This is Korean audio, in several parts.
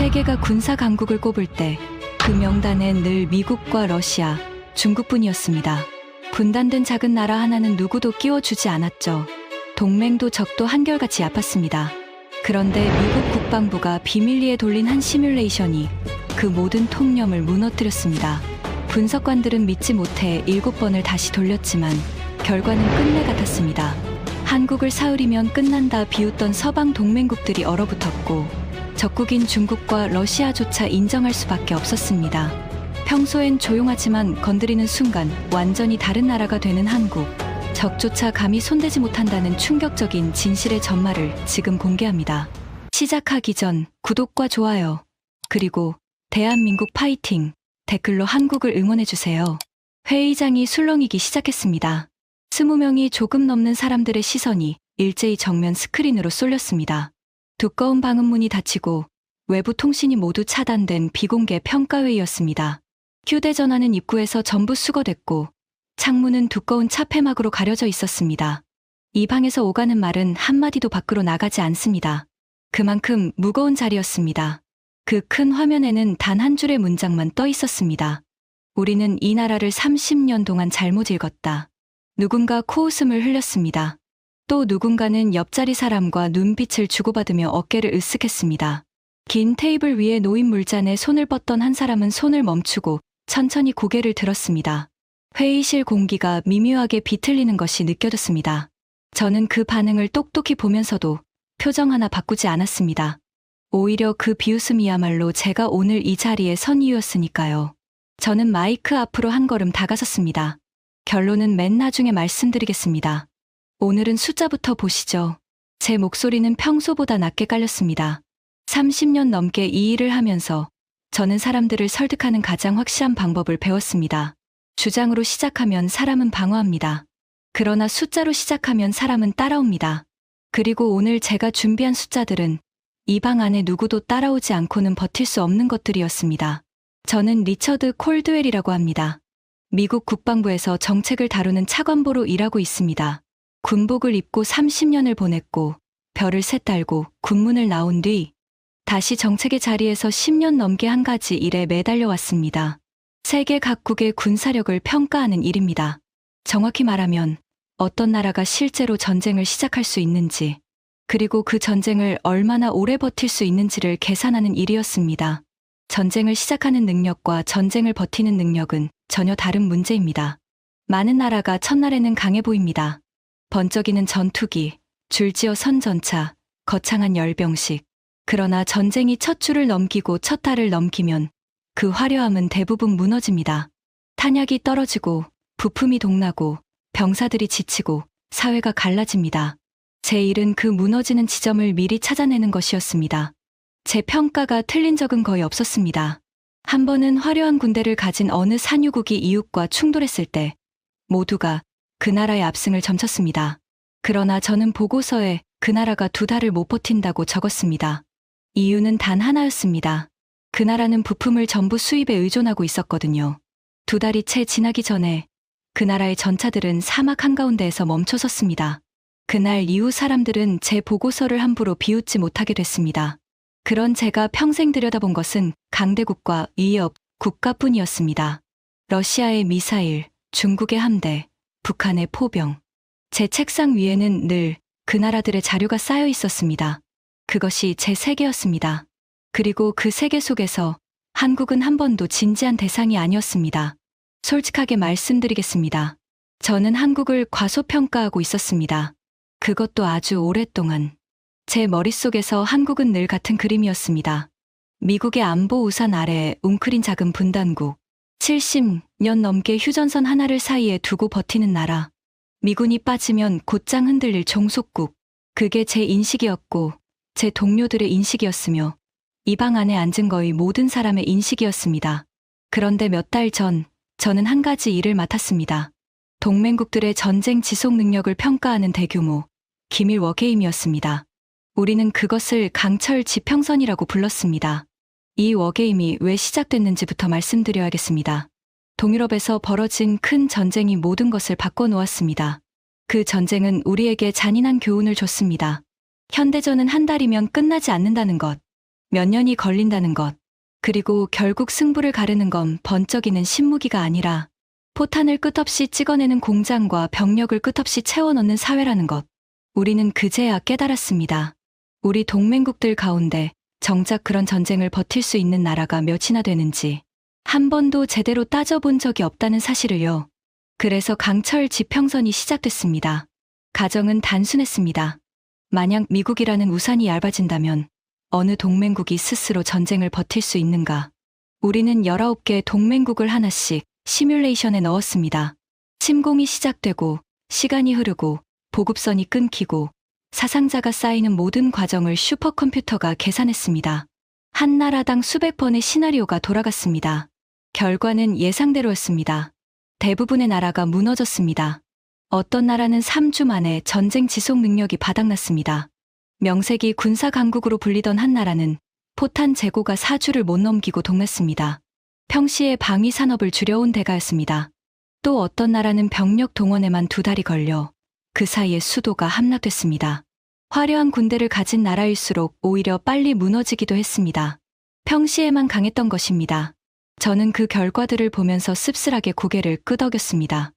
세계가 군사 강국을 꼽을 때 그 명단엔 늘 미국과 러시아, 중국뿐이었습니다. 분단된 작은 나라 하나는 누구도 끼워주지 않았죠. 동맹도 적도 한결같이 아팠습니다. 그런데 미국 국방부가 비밀리에 돌린 한 시뮬레이션이 그 모든 통념을 무너뜨렸습니다. 분석관들은 믿지 못해 7번을 다시 돌렸지만 결과는 끝내 같았습니다. 한국을 사흘이면 끝난다 비웃던 서방 동맹국들이 얼어붙었고 적국인 중국과 러시아조차 인정할 수밖에 없었습니다. 평소엔 조용하지만 건드리는 순간 완전히 다른 나라가 되는 한국. 적조차 감히 손대지 못한다는 충격적인 진실의 전말을 지금 공개합니다. 시작하기 전 구독과 좋아요, 그리고 대한민국 파이팅 댓글로 한국을 응원해주세요. 회의장이 술렁이기 시작했습니다. 20명이 조금 넘는 사람들의 시선이 일제히 정면 스크린으로 쏠렸습니다. 두꺼운 방음문이 닫히고 외부 통신이 모두 차단된 비공개 평가회의였습니다. 휴대전화는 입구에서 전부 수거됐고 창문은 두꺼운 차폐막으로 가려져 있었습니다. 이 방에서 오가는 말은 한마디도 밖으로 나가지 않습니다. 그만큼 무거운 자리였습니다. 그 큰 화면에는 단 한 줄의 문장만 떠 있었습니다. 우리는 이 나라를 30년 동안 잘못 읽었다. 누군가 코웃음을 흘렸습니다. 또 누군가는 옆자리 사람과 눈빛을 주고받으며 어깨를 으쓱했습니다. 긴 테이블 위에 놓인 물잔에 손을 뻗던 한 사람은 손을 멈추고 천천히 고개를 들었습니다. 회의실 공기가 미묘하게 비틀리는 것이 느껴졌습니다. 저는 그 반응을 똑똑히 보면서도 표정 하나 바꾸지 않았습니다. 오히려 그 비웃음이야말로 제가 오늘 이 자리에 선 이유였으니까요. 저는 마이크 앞으로 한 걸음 다가섰습니다. 결론은 맨 나중에 말씀드리겠습니다. 오늘은 숫자부터 보시죠. 제 목소리는 평소보다 낮게 깔렸습니다. 30년 넘게 이 일을 하면서 저는 사람들을 설득하는 가장 확실한 방법을 배웠습니다. 주장으로 시작하면 사람은 방어합니다. 그러나 숫자로 시작하면 사람은 따라옵니다. 그리고 오늘 제가 준비한 숫자들은 이 방 안에 누구도 따라오지 않고는 버틸 수 없는 것들이었습니다. 저는 리처드 콜드웰이라고 합니다. 미국 국방부에서 정책을 다루는 차관보로 일하고 있습니다. 군복을 입고 30년을 보냈고 별을 셋 달고 군문을 나온 뒤 다시 정책의 자리에서 10년 넘게 한 가지 일에 매달려 왔습니다. 세계 각국의 군사력을 평가하는 일입니다. 정확히 말하면 어떤 나라가 실제로 전쟁을 시작할 수 있는지, 그리고 그 전쟁을 얼마나 오래 버틸 수 있는지를 계산하는 일이었습니다. 전쟁을 시작하는 능력과 전쟁을 버티는 능력은 전혀 다른 문제입니다. 많은 나라가 첫날에는 강해 보입니다. 번쩍이는 전투기, 줄지어 선전차, 거창한 열병식. 그러나 전쟁이 첫 줄을 넘기고 첫 달을 넘기면 그 화려함은 대부분 무너집니다. 탄약이 떨어지고 부품이 동나고 병사들이 지치고 사회가 갈라집니다. 제 일은 그 무너지는 지점을 미리 찾아내는 것이었습니다. 제 평가가 틀린 적은 거의 없었습니다. 한 번은 화려한 군대를 가진 어느 산유국이 이웃과 충돌했을 때 모두가 그 나라의 압승을 점쳤습니다. 그러나 저는 보고서에 그 나라가 2달을 못 버틴다고 적었습니다. 이유는 단 하나였습니다. 그 나라는 부품을 전부 수입에 의존하고 있었거든요. 2달이 채 지나기 전에 그 나라의 전차들은 사막 한가운데에서 멈춰섰습니다. 그날 이후 사람들은 제 보고서를 함부로 비웃지 못하게 됐습니다. 그런 제가 평생 들여다본 것은 강대국과 위협, 국가뿐이었습니다. 러시아의 미사일, 중국의 함대, 북한의 포병. 제 책상 위에는 늘 그 나라들의 자료가 쌓여 있었습니다. 그것이 제 세계였습니다. 그리고 그 세계 속에서 한국은 한 번도 진지한 대상이 아니었습니다. 솔직하게 말씀드리겠습니다. 저는 한국을 과소평가하고 있었습니다. 그것도 아주 오랫동안. 제 머릿속에서 한국은 늘 같은 그림이었습니다. 미국의 안보 우산 아래에 웅크린 작은 분단국. 70년 넘게 휴전선 하나를 사이에 두고 버티는 나라. 미군이 빠지면 곧장 흔들릴 종속국. 그게 제 인식이었고 제 동료들의 인식이었으며 이 방 안에 앉은 거의 모든 사람의 인식이었습니다. 그런데 몇 달 전 저는 한 가지 일을 맡았습니다. 동맹국들의 전쟁 지속 능력을 평가하는 대규모 기밀 워게임이었습니다. 우리는 그것을 강철 지평선이라고 불렀습니다. 이 워게임이 왜 시작됐는지부터 말씀드려야겠습니다. 동유럽에서 벌어진 큰 전쟁이 모든 것을 바꿔놓았습니다. 그 전쟁은 우리에게 잔인한 교훈을 줬습니다. 현대전은 한 달이면 끝나지 않는다는 것. 몇 년이 걸린다는 것. 그리고 결국 승부를 가르는 건 번쩍이는 신무기가 아니라 포탄을 끝없이 찍어내는 공장과 병력을 끝없이 채워넣는 사회라는 것. 우리는 그제야 깨달았습니다. 우리 동맹국들 가운데 정작 그런 전쟁을 버틸 수 있는 나라가 몇이나 되는지 한 번도 제대로 따져본 적이 없다는 사실을요. 그래서 강철 지평선이 시작됐습니다. 가정은 단순했습니다. 만약 미국이라는 우산이 얇아진다면 어느 동맹국이 스스로 전쟁을 버틸 수 있는가? 우리는 19개 동맹국을 하나씩 시뮬레이션에 넣었습니다. 침공이 시작되고 시간이 흐르고 보급선이 끊기고 사상자가 쌓이는 모든 과정을 슈퍼컴퓨터가 계산했습니다. 한 나라당 수백 번의 시나리오가 돌아갔습니다. 결과는 예상대로였습니다. 대부분의 나라가 무너졌습니다. 어떤 나라는 3주 만에 전쟁 지속 능력이 바닥났습니다. 명색이 군사 강국으로 불리던 한 나라는 포탄 재고가 4주를 못 넘기고 동났습니다. 평시에 방위 산업을 줄여온 대가였습니다. 또 어떤 나라는 병력 동원에만 2달이 걸려 그 사이에 수도가 함락됐습니다. 화려한 군대를 가진 나라일수록 오히려 빨리 무너지기도 했습니다. 평시에만 강했던 것입니다. 저는 그 결과들을 보면서 씁쓸하게 고개를 끄덕였습니다.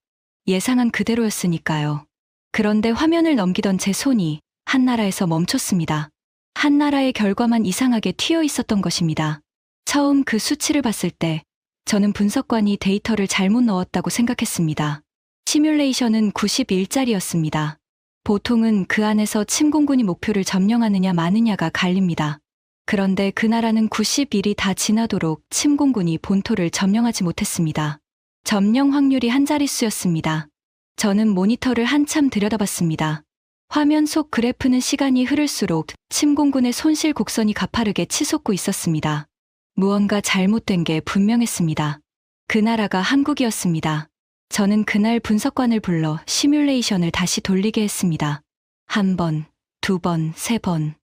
예상한 그대로였으니까요. 그런데 화면을 넘기던 제 손이 한 나라에서 멈췄습니다. 한 나라의 결과만 이상하게 튀어 있었던 것입니다. 처음 그 수치를 봤을 때 저는 분석관이 데이터를 잘못 넣었다고 생각했습니다. 시뮬레이션은 90일짜리였습니다. 보통은 그 안에서 침공군이 목표를 점령하느냐 마느냐가 갈립니다. 그런데 그 나라는 90일이 다 지나도록 침공군이 본토를 점령하지 못했습니다. 점령 확률이 한 자릿수였습니다. 저는 모니터를 한참 들여다봤습니다. 화면 속 그래프는 시간이 흐를수록 침공군의 손실 곡선이 가파르게 치솟고 있었습니다. 무언가 잘못된 게 분명했습니다. 그 나라가 한국이었습니다. 저는 그날 분석관을 불러 시뮬레이션을 다시 돌리게 했습니다. 1번, 2번, 3번.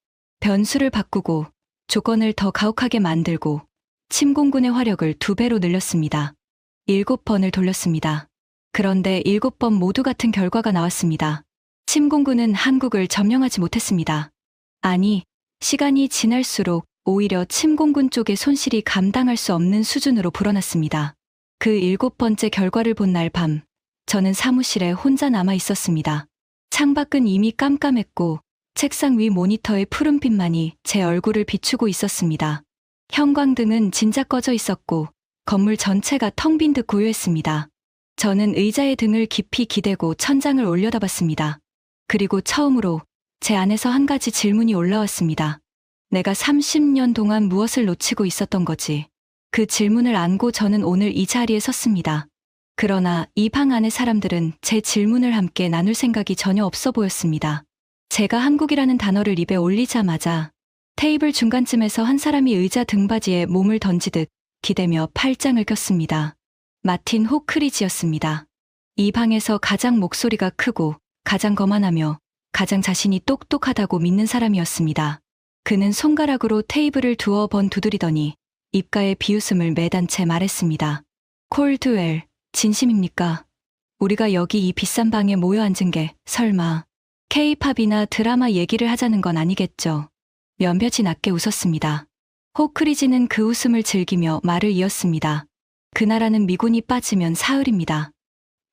변수를 바꾸고 조건을 더 가혹하게 만들고 침공군의 화력을 2배로 늘렸습니다. 7번을 돌렸습니다. 그런데 7번 모두 같은 결과가 나왔습니다. 침공군은 한국을 점령하지 못했습니다. 아니, 시간이 지날수록 오히려 침공군 쪽의 손실이 감당할 수 없는 수준으로 불어났습니다. 그 7번째 결과를 본 날 밤, 저는 사무실에 혼자 남아 있었습니다. 창밖은 이미 깜깜했고 책상 위 모니터의 푸른빛만이 제 얼굴을 비추고 있었습니다. 형광등은 진작 꺼져 있었고 건물 전체가 텅 빈 듯 고요했습니다. 저는 의자에 등을 깊이 기대고 천장을 올려다봤습니다. 그리고 처음으로 제 안에서 한 가지 질문이 올라왔습니다. 내가 30년 동안 무엇을 놓치고 있었던 거지? 그 질문을 안고 저는 오늘 이 자리에 섰습니다. 그러나 이 방 안의 사람들은 제 질문을 함께 나눌 생각이 전혀 없어 보였습니다. 제가 한국이라는 단어를 입에 올리자마자 테이블 중간쯤에서 한 사람이 의자 등받이에 몸을 던지듯 기대며 팔짱을 꼈습니다. 마틴 호크리지였습니다. 이 방에서 가장 목소리가 크고 가장 거만하며 가장 자신이 똑똑하다고 믿는 사람이었습니다. 그는 손가락으로 테이블을 2번 두드리더니 입가에 비웃음을 매단 채 말했습니다. 콜드웰, 진심입니까? 우리가 여기 이 비싼 방에 모여 앉은 게 설마 K-팝이나 드라마 얘기를 하자는 건 아니겠죠? 면볕이 낮게 웃었습니다. 호크리지는 그 웃음을 즐기며 말을 이었습니다. 그 나라는 미군이 빠지면 사흘입니다.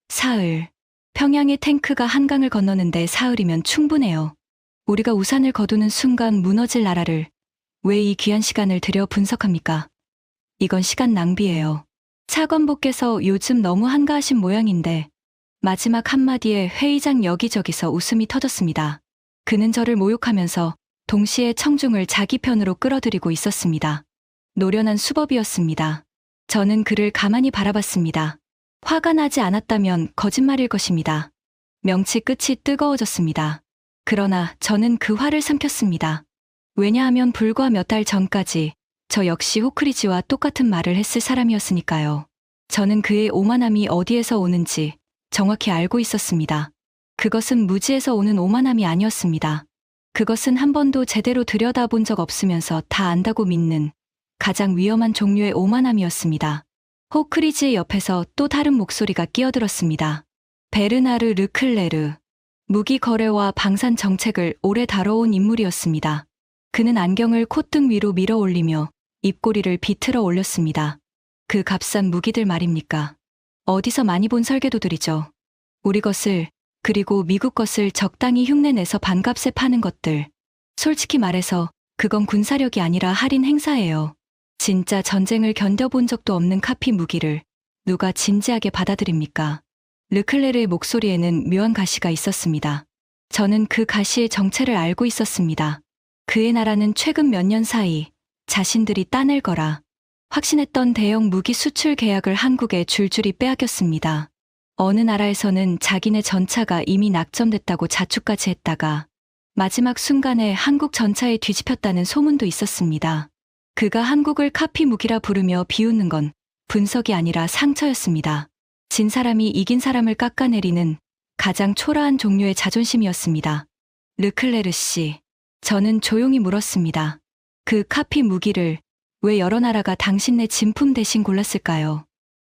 사흘. 평양의 탱크가 한강을 건너는데 사흘이면 충분해요. 우리가 우산을 거두는 순간 무너질 나라를 왜 이 귀한 시간을 들여 분석합니까? 이건 시간 낭비예요. 차관보께서 요즘 너무 한가하신 모양인데 마지막 한마디에 회의장 여기저기서 웃음이 터졌습니다. 그는 저를 모욕하면서 동시에 청중을 자기 편으로 끌어들이고 있었습니다. 노련한 수법이었습니다. 저는 그를 가만히 바라봤습니다. 화가 나지 않았다면 거짓말일 것입니다. 명치 끝이 뜨거워졌습니다. 그러나 저는 그 화를 삼켰습니다. 왜냐하면 불과 몇 달 전까지 저 역시 호크리지와 똑같은 말을 했을 사람이었으니까요. 저는 그의 오만함이 어디에서 오는지 정확히 알고 있었습니다. 그것은 무지에서 오는 오만함이 아니었습니다. 그것은 한 번도 제대로 들여다본 적 없으면서 다 안다고 믿는 가장 위험한 종류의 오만함이었습니다. 호크리지의 옆에서 또 다른 목소리가 끼어들었습니다. 베르나르 르클레르. 무기 거래와 방산 정책을 오래 다뤄온 인물이었습니다. 그는 안경을 콧등 위로 밀어 올리며 입꼬리를 비틀어 올렸습니다. 그 값싼 무기들 말입니까? 어디서 많이 본 설계도들이죠. 우리 것을, 그리고 미국 것을 적당히 흉내내서 반값에 파는 것들. 솔직히 말해서 그건 군사력이 아니라 할인 행사예요. 진짜 전쟁을 견뎌본 적도 없는 카피 무기를 누가 진지하게 받아들입니까? 르클레르의 목소리에는 묘한 가시가 있었습니다. 저는 그 가시의 정체를 알고 있었습니다. 그의 나라는 최근 몇 년 사이 자신들이 따낼 거라 확신했던 대형 무기 수출 계약을 한국에 줄줄이 빼앗겼습니다. 어느 나라에서는 자기네 전차가 이미 낙점됐다고 자축까지 했다가 마지막 순간에 한국 전차에 뒤집혔다는 소문도 있었습니다. 그가 한국을 카피 무기라 부르며 비웃는 건 분석이 아니라 상처였습니다. 진 사람이 이긴 사람을 깎아내리는 가장 초라한 종류의 자존심이었습니다. 르클레르 씨, 저는 조용히 물었습니다. 그 카피 무기를 왜 여러 나라가 당신네 진품 대신 골랐을까요?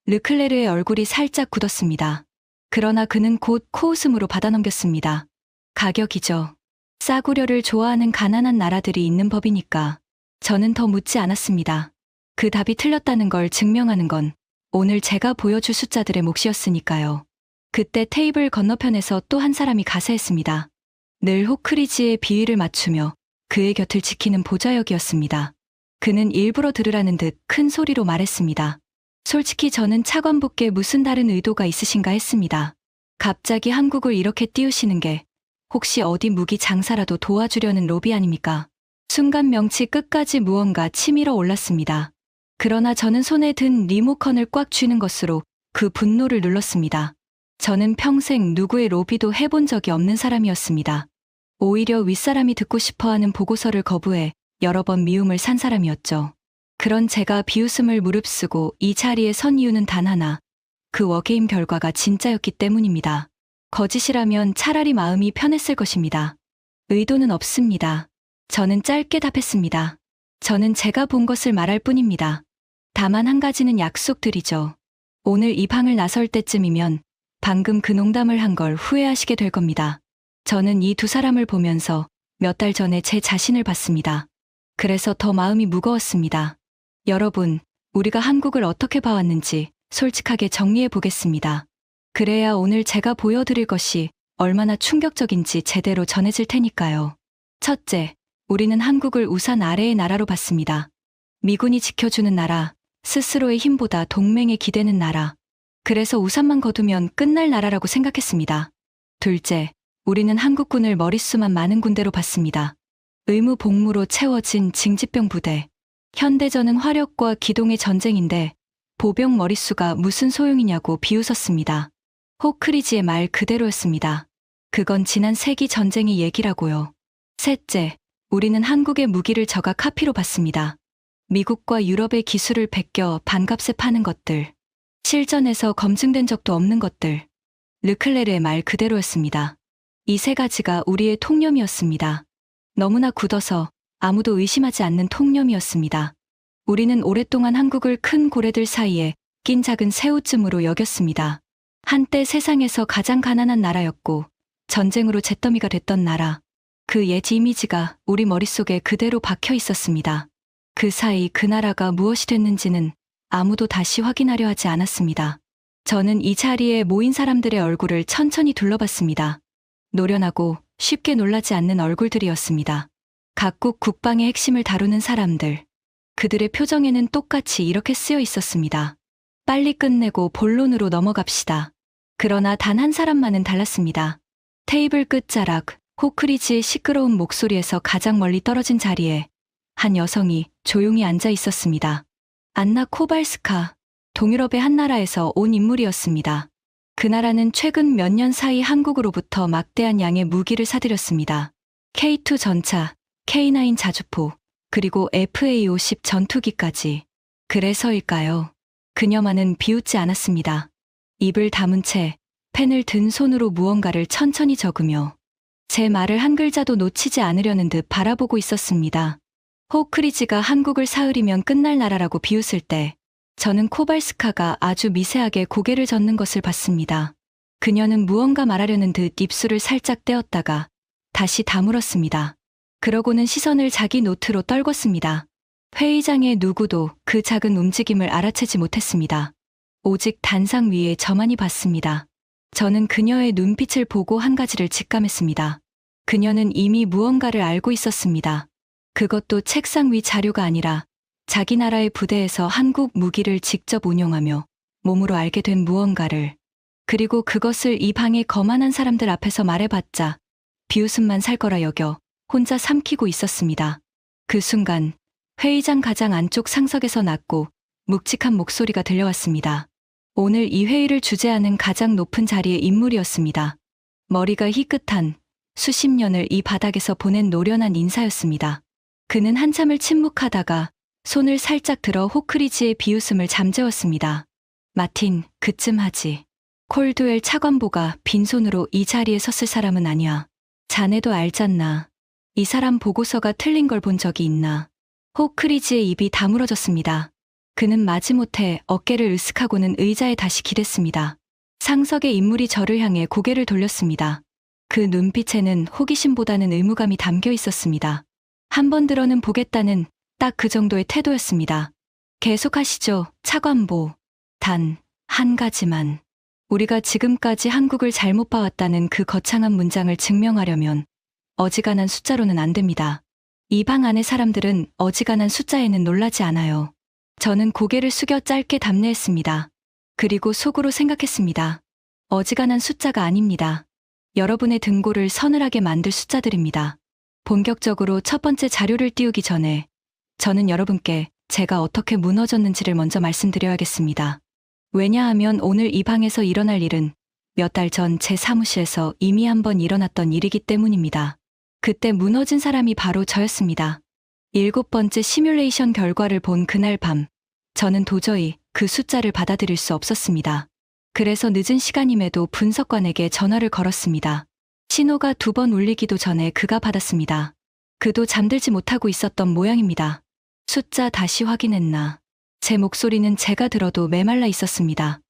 르클레르의 얼굴이 살짝 굳었습니다. 그러나 그는 곧 코웃음으로 받아넘겼습니다. 가격이죠. 싸구려를 좋아하는 가난한 나라들이 있는 법이니까. 저는 더 묻지 않았습니다. 그 답이 틀렸다는 걸 증명하는 건 오늘 제가 보여줄 숫자들의 몫이었으니까요. 그때 테이블 건너편에서 또 한 사람이 가세했습니다. 늘 호크리지의 비위를 맞추며 그의 곁을 지키는 보좌역이었습니다. 그는 일부러 들으라는 듯 큰 소리로 말했습니다. 솔직히 저는 차관부께 무슨 다른 의도가 있으신가 했습니다. 갑자기 한국을 이렇게 띄우시는 게 혹시 어디 무기 장사라도 도와주려는 로비 아닙니까? 순간 명치 끝까지 무언가 치밀어 올랐습니다. 그러나 저는 손에 든 리모컨을 꽉 쥐는 것으로 그 분노를 눌렀습니다. 저는 평생 누구의 로비도 해본 적이 없는 사람이었습니다. 오히려 윗사람이 듣고 싶어하는 보고서를 거부해 여러 번 미움을 산 사람이었죠. 그런 제가 비웃음을 무릅쓰고 이 자리에 선 이유는 단 하나, 그 워게임 결과가 진짜였기 때문입니다. 거짓이라면 차라리 마음이 편했을 것입니다. 의도는 없습니다. 저는 짧게 답했습니다. 저는 제가 본 것을 말할 뿐입니다. 다만 한 가지는 약속드리죠. 오늘 이 방을 나설 때쯤이면 방금 그 농담을 한 걸 후회하시게 될 겁니다. 저는 이 두 사람을 보면서 몇 달 전에 제 자신을 봤습니다. 그래서 더 마음이 무거웠습니다. 여러분, 우리가 한국을 어떻게 봐왔는지 솔직하게 정리해 보겠습니다. 그래야 오늘 제가 보여드릴 것이 얼마나 충격적인지 제대로 전해질 테니까요. 첫째, 우리는 한국을 우산 아래의 나라로 봤습니다. 미군이 지켜주는 나라, 스스로의 힘보다 동맹에 기대는 나라. 그래서 우산만 거두면 끝날 나라라고 생각했습니다. 둘째, 우리는 한국군을 머릿수만 많은 군대로 봤습니다. 의무 복무로 채워진 징집병 부대. 현대전은 화력과 기동의 전쟁인데 보병 머릿수가 무슨 소용이냐고 비웃었습니다. 호크리지의 말 그대로였습니다. 그건 지난 세기 전쟁의 얘기라고요. 셋째, 우리는 한국의 무기를 저가 카피로 봤습니다. 미국과 유럽의 기술을 베껴 반값에 파는 것들. 실전에서 검증된 적도 없는 것들. 르클레르의 말 그대로였습니다. 이 세 가지가 우리의 통념이었습니다. 너무나 굳어서 아무도 의심하지 않는 통념이었습니다. 우리는 오랫동안 한국을 큰 고래들 사이에 낀 작은 새우쯤으로 여겼습니다. 한때 세상에서 가장 가난한 나라였고 전쟁으로 잿더미가 됐던 나라. 그 옛 이미지가 우리 머릿속에 그대로 박혀 있었습니다. 그 사이 그 나라가 무엇이 됐는지는 아무도 다시 확인하려 하지 않았습니다. 저는 이 자리에 모인 사람들의 얼굴을 천천히 둘러봤습니다. 노련하고 쉽게 놀라지 않는 얼굴들이었습니다. 각국 국방의 핵심을 다루는 사람들. 그들의 표정에는 똑같이 이렇게 쓰여 있었습니다. 빨리 끝내고 본론으로 넘어갑시다. 그러나 단 한 사람만은 달랐습니다. 테이블 끝자락, 호크리지의 시끄러운 목소리에서 가장 멀리 떨어진 자리에 한 여성이 조용히 앉아 있었습니다. 안나 코발스카, 동유럽의 한 나라에서 온 인물이었습니다. 그 나라는 최근 몇 년 사이 한국으로부터 막대한 양의 무기를 사들였습니다. K2 전차, K9 자주포, 그리고 FA-50 전투기까지. 그래서일까요? 그녀만은 비웃지 않았습니다. 입을 다문 채 펜을 든 손으로 무언가를 천천히 적으며 제 말을 한 글자도 놓치지 않으려는 듯 바라보고 있었습니다. 호크리지가 한국을 사흘이면 끝날 나라라고 비웃을 때 저는 코발스카가 아주 미세하게 고개를 젓는 것을 봤습니다. 그녀는 무언가 말하려는 듯 입술을 살짝 떼었다가 다시 다물었습니다. 그러고는 시선을 자기 노트로 떨궜습니다. 회의장의 누구도 그 작은 움직임을 알아채지 못했습니다. 오직 단상 위에 저만이 봤습니다. 저는 그녀의 눈빛을 보고 한 가지를 직감했습니다. 그녀는 이미 무언가를 알고 있었습니다. 그것도 책상 위 자료가 아니라 자기 나라의 부대에서 한국 무기를 직접 운용하며 몸으로 알게 된 무언가를, 그리고 그것을 이 방의 거만한 사람들 앞에서 말해봤자 비웃음만 살 거라 여겨 혼자 삼키고 있었습니다. 그 순간 회의장 가장 안쪽 상석에서 낮고 묵직한 목소리가 들려왔습니다. 오늘 이 회의를 주재하는 가장 높은 자리의 인물이었습니다. 머리가 희끗한, 수십 년을 이 바닥에서 보낸 노련한 인사였습니다. 그는 한참을 침묵하다가 손을 살짝 들어 호크리지의 비웃음을 잠재웠습니다. 마틴, 그쯤 하지. 콜드웰 차관보가 빈손으로 이 자리에 섰을 사람은 아니야. 자네도 알잖나. 이 사람 보고서가 틀린 걸 본 적이 있나. 호크리지의 입이 다물어졌습니다. 그는 마지못해 어깨를 으쓱하고는 의자에 다시 기댔습니다. 상석의 인물이 저를 향해 고개를 돌렸습니다. 그 눈빛에는 호기심보다는 의무감이 담겨 있었습니다. 한 번 들어는 보겠다는 딱 그 정도의 태도였습니다. 계속하시죠, 차관보. 단, 한 가지만. 우리가 지금까지 한국을 잘못 봐왔다는 그 거창한 문장을 증명하려면 어지간한 숫자로는 안 됩니다. 이 방 안의 사람들은 어지간한 숫자에는 놀라지 않아요. 저는 고개를 숙여 짧게 답례했습니다. 그리고 속으로 생각했습니다. 어지간한 숫자가 아닙니다. 여러분의 등골을 서늘하게 만들 숫자들입니다. 본격적으로 첫 번째 자료를 띄우기 전에 저는 여러분께 제가 어떻게 무너졌는지를 먼저 말씀드려야겠습니다. 왜냐하면 오늘 이 방에서 일어날 일은 몇 달 전 제 사무실에서 이미 한번 일어났던 일이기 때문입니다. 그때 무너진 사람이 바로 저였습니다. 7번째 시뮬레이션 결과를 본 그날 밤, 저는 도저히 그 숫자를 받아들일 수 없었습니다. 그래서 늦은 시간임에도 분석관에게 전화를 걸었습니다. 신호가 2번 울리기도 전에 그가 받았습니다. 그도 잠들지 못하고 있었던 모양입니다. 숫자 다시 확인했나. 제 목소리는 제가 들어도 메말라 있었습니다.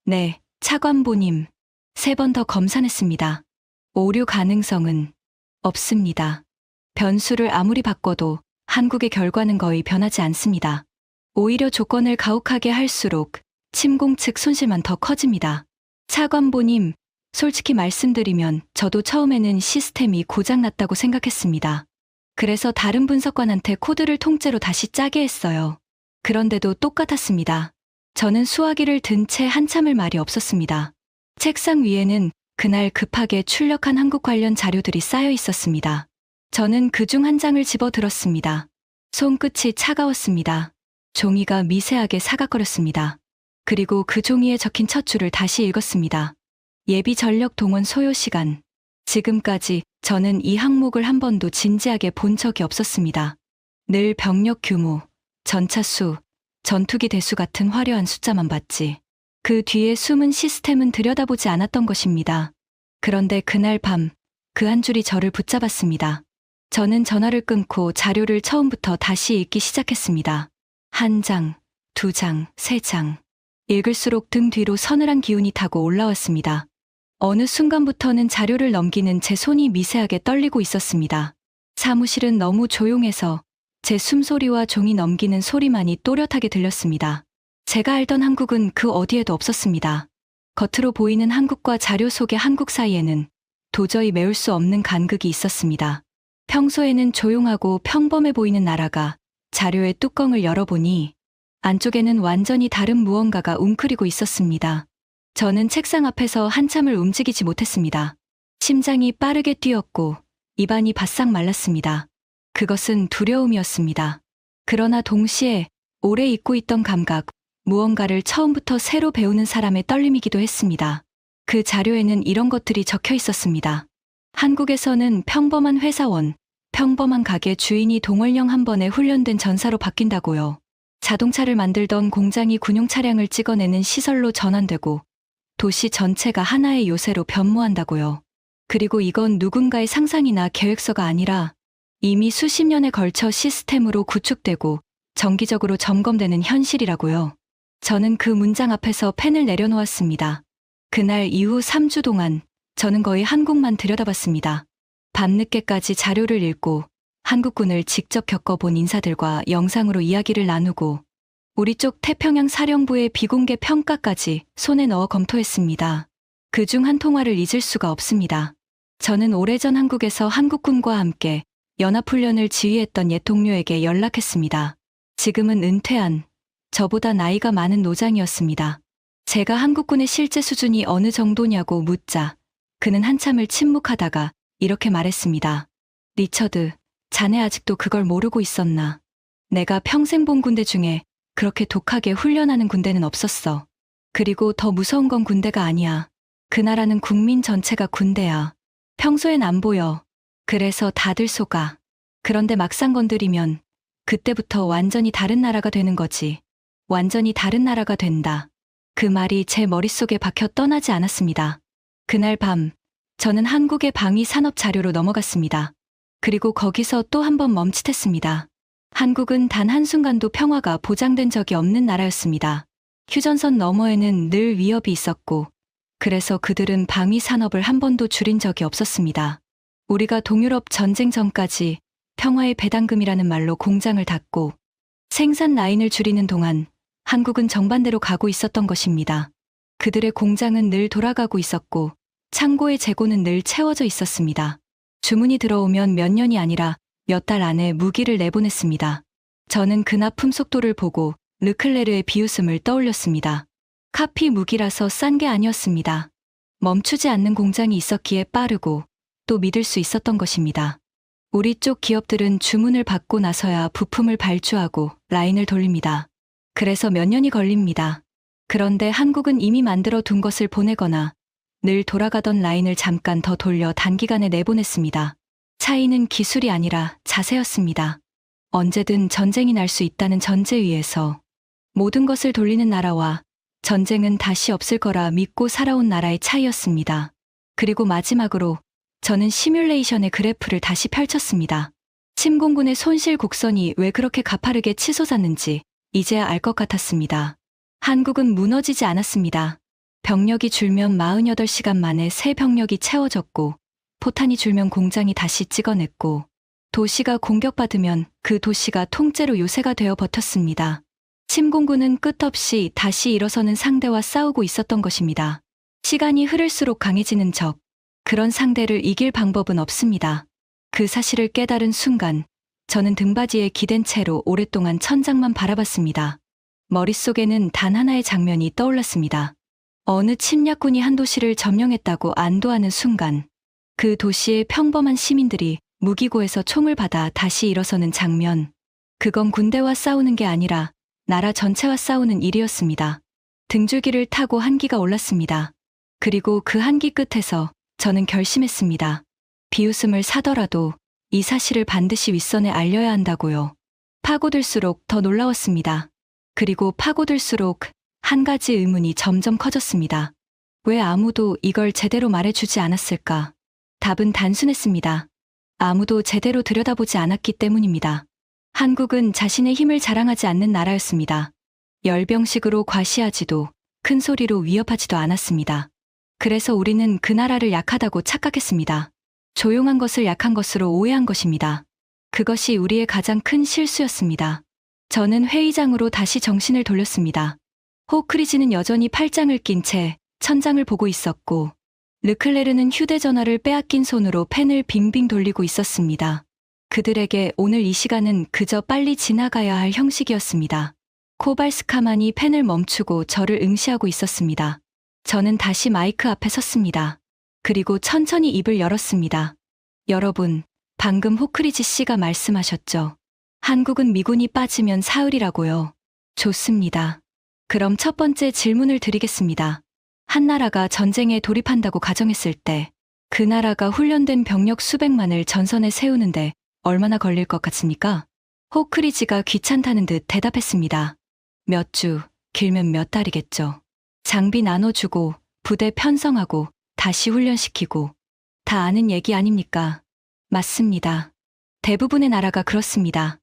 네, 차관보님. 3번 더 검사했습니다. 오류 가능성은 없습니다. 변수를 아무리 바꿔도 한국의 결과는 거의 변하지 않습니다. 오히려 조건을 가혹하게 할수록 침공 측 손실만 더 커집니다. 차관보님, 솔직히 말씀드리면 저도 처음에는 시스템이 고장났다고 생각했습니다. 그래서 다른 분석관한테 코드를 통째로 다시 짜게 했어요. 그런데도 똑같았습니다. 저는 수화기를 든 채 한참을 말이 없었습니다. 책상 위에는 그날 급하게 출력한 한국 관련 자료들이 쌓여 있었습니다. 저는 그중 한 장을 집어 들었습니다. 손끝이 차가웠습니다. 종이가 미세하게 사각거렸습니다. 그리고 그 종이에 적힌 첫 줄을 다시 읽었습니다. 예비 전력 동원 소요 시간. 지금까지 저는 이 항목을 한 번도 진지하게 본 적이 없었습니다. 늘 병력 규모, 전차 수, 전투기 대수 같은 화려한 숫자만 봤지. 그 뒤에 숨은 시스템은 들여다보지 않았던 것입니다. 그런데 그날 밤, 그 한 줄이 저를 붙잡았습니다. 저는 전화를 끊고 자료를 처음부터 다시 읽기 시작했습니다. 1장, 2장, 3장. 읽을수록 등 뒤로 서늘한 기운이 타고 올라왔습니다. 어느 순간부터는 자료를 넘기는 제 손이 미세하게 떨리고 있었습니다. 사무실은 너무 조용해서 제 숨소리와 종이 넘기는 소리만이 또렷하게 들렸습니다. 제가 알던 한국은 그 어디에도 없었습니다. 겉으로 보이는 한국과 자료 속의 한국 사이에는 도저히 메울 수 없는 간극이 있었습니다. 평소에는 조용하고 평범해 보이는 나라가 자료의 뚜껑을 열어보니 안쪽에는 완전히 다른 무언가가 웅크리고 있었습니다. 저는 책상 앞에서 한참을 움직이지 못했습니다. 심장이 빠르게 뛰었고 입안이 바싹 말랐습니다. 그것은 두려움이었습니다. 그러나 동시에 오래 잊고 있던 감각, 무언가를 처음부터 새로 배우는 사람의 떨림이기도 했습니다. 그 자료에는 이런 것들이 적혀 있었습니다. 한국에서는 평범한 회사원, 평범한 가게 주인이 동원령 한 번에 훈련된 전사로 바뀐다고요. 자동차를 만들던 공장이 군용 차량을 찍어내는 시설로 전환되고 도시 전체가 하나의 요새로 변모한다고요. 그리고 이건 누군가의 상상이나 계획서가 아니라 이미 수십 년에 걸쳐 시스템으로 구축되고 정기적으로 점검되는 현실이라고요. 저는 그 문장 앞에서 펜을 내려놓았습니다. 그날 이후 3주 동안 저는 거의 한국만 들여다봤습니다. 밤늦게까지 자료를 읽고 한국군을 직접 겪어본 인사들과 영상으로 이야기를 나누고 우리 쪽 태평양 사령부의 비공개 평가까지 손에 넣어 검토했습니다. 그중 한 통화를 잊을 수가 없습니다. 저는 오래전 한국에서 한국군과 함께 연합훈련을 지휘했던 옛 동료에게 연락했습니다. 지금은 은퇴한 저보다 나이가 많은 노장이었습니다. 제가 한국군의 실제 수준이 어느 정도냐고 묻자 그는 한참을 침묵하다가 이렇게 말했습니다. 리처드, 자네 아직도 그걸 모르고 있었나? 내가 평생 본 군대 중에 그렇게 독하게 훈련하는 군대는 없었어. 그리고 더 무서운 건 군대가 아니야. 그 나라는 국민 전체가 군대야. 평소엔 안 보여. 그래서 다들 속아. 그런데 막상 건드리면 그때부터 완전히 다른 나라가 되는 거지. 완전히 다른 나라가 된다. 그 말이 제 머릿속에 박혀 떠나지 않았습니다. 그날 밤, 저는 한국의 방위 산업 자료로 넘어갔습니다. 그리고 거기서 또 한 번 멈칫했습니다. 한국은 단 한순간도 평화가 보장된 적이 없는 나라였습니다. 휴전선 너머에는 늘 위협이 있었고, 그래서 그들은 방위 산업을 한 번도 줄인 적이 없었습니다. 우리가 동유럽 전쟁 전까지 평화의 배당금이라는 말로 공장을 닫고 생산 라인을 줄이는 동안 한국은 정반대로 가고 있었던 것입니다. 그들의 공장은 늘 돌아가고 있었고 창고의 재고는 늘 채워져 있었습니다. 주문이 들어오면 몇 년이 아니라 몇 달 안에 무기를 내보냈습니다. 저는 그 납품 속도를 보고 르클레르의 비웃음을 떠올렸습니다. 카피 무기라서 싼 게 아니었습니다. 멈추지 않는 공장이 있었기에 빠르고 또 믿을 수 있었던 것입니다. 우리 쪽 기업들은 주문을 받고 나서야 부품을 발주하고 라인을 돌립니다. 그래서 몇 년이 걸립니다. 그런데 한국은 이미 만들어 둔 것을 보내거나 늘 돌아가던 라인을 잠깐 더 돌려 단기간에 내보냈습니다. 차이는 기술이 아니라 자세였습니다. 언제든 전쟁이 날 수 있다는 전제 위에서 모든 것을 돌리는 나라와 전쟁은 다시 없을 거라 믿고 살아온 나라의 차이였습니다. 그리고 마지막으로 저는 시뮬레이션의 그래프를 다시 펼쳤습니다. 침공군의 손실 곡선이 왜 그렇게 가파르게 치솟았는지 이제야 알 것 같았습니다. 한국은 무너지지 않았습니다. 병력이 줄면 48시간 만에 새 병력이 채워졌고 포탄이 줄면 공장이 다시 찍어냈고 도시가 공격받으면 그 도시가 통째로 요새가 되어 버텼습니다. 침공군은 끝없이 다시 일어서는 상대와 싸우고 있었던 것입니다. 시간이 흐를수록 강해지는 적, 그런 상대를 이길 방법은 없습니다. 그 사실을 깨달은 순간 저는 등받이에 기댄 채로 오랫동안 천장만 바라봤습니다. 머릿속에는 단 하나의 장면이 떠올랐습니다. 어느 침략군이 한 도시를 점령했다고 안도하는 순간 그 도시의 평범한 시민들이 무기고에서 총을 받아 다시 일어서는 장면. 그건 군대와 싸우는 게 아니라 나라 전체와 싸우는 일이었습니다. 등줄기를 타고 한기가 올랐습니다. 그리고 그 한기 끝에서 저는 결심했습니다. 비웃음을 사더라도 이 사실을 반드시 윗선에 알려야 한다고요. 파고들수록 더 놀라웠습니다. 그리고 파고들수록 한 가지 의문이 점점 커졌습니다. 왜 아무도 이걸 제대로 말해주지 않았을까? 답은 단순했습니다. 아무도 제대로 들여다보지 않았기 때문입니다. 한국은 자신의 힘을 자랑하지 않는 나라였습니다. 열병식으로 과시하지도 큰 소리로 위협하지도 않았습니다. 그래서 우리는 그 나라를 약하다고 착각했습니다. 조용한 것을 약한 것으로 오해한 것입니다. 그것이 우리의 가장 큰 실수였습니다. 저는 회의장으로 다시 정신을 돌렸습니다. 호크리지는 여전히 팔짱을 낀 채 천장을 보고 있었고 르클레르는 휴대전화를 빼앗긴 손으로 펜을 빙빙 돌리고 있었습니다. 그들에게 오늘 이 시간은 그저 빨리 지나가야 할 형식이었습니다. 코발스카만이 펜을 멈추고 저를 응시하고 있었습니다. 저는 다시 마이크 앞에 섰습니다. 그리고 천천히 입을 열었습니다. 여러분, 방금 호크리지 씨가 말씀하셨죠. 한국은 미군이 빠지면 사흘이라고요. 좋습니다. 그럼 첫 번째 질문을 드리겠습니다. 한 나라가 전쟁에 돌입한다고 가정했을 때 그 나라가 훈련된 병력 수백만을 전선에 세우는데 얼마나 걸릴 것 같습니까? 호크리지가 귀찮다는 듯 대답했습니다. 몇 주, 길면 몇 달이겠죠. 장비 나눠주고 부대 편성하고 다시 훈련시키고 다 아는 얘기 아닙니까? 맞습니다. 대부분의 나라가 그렇습니다.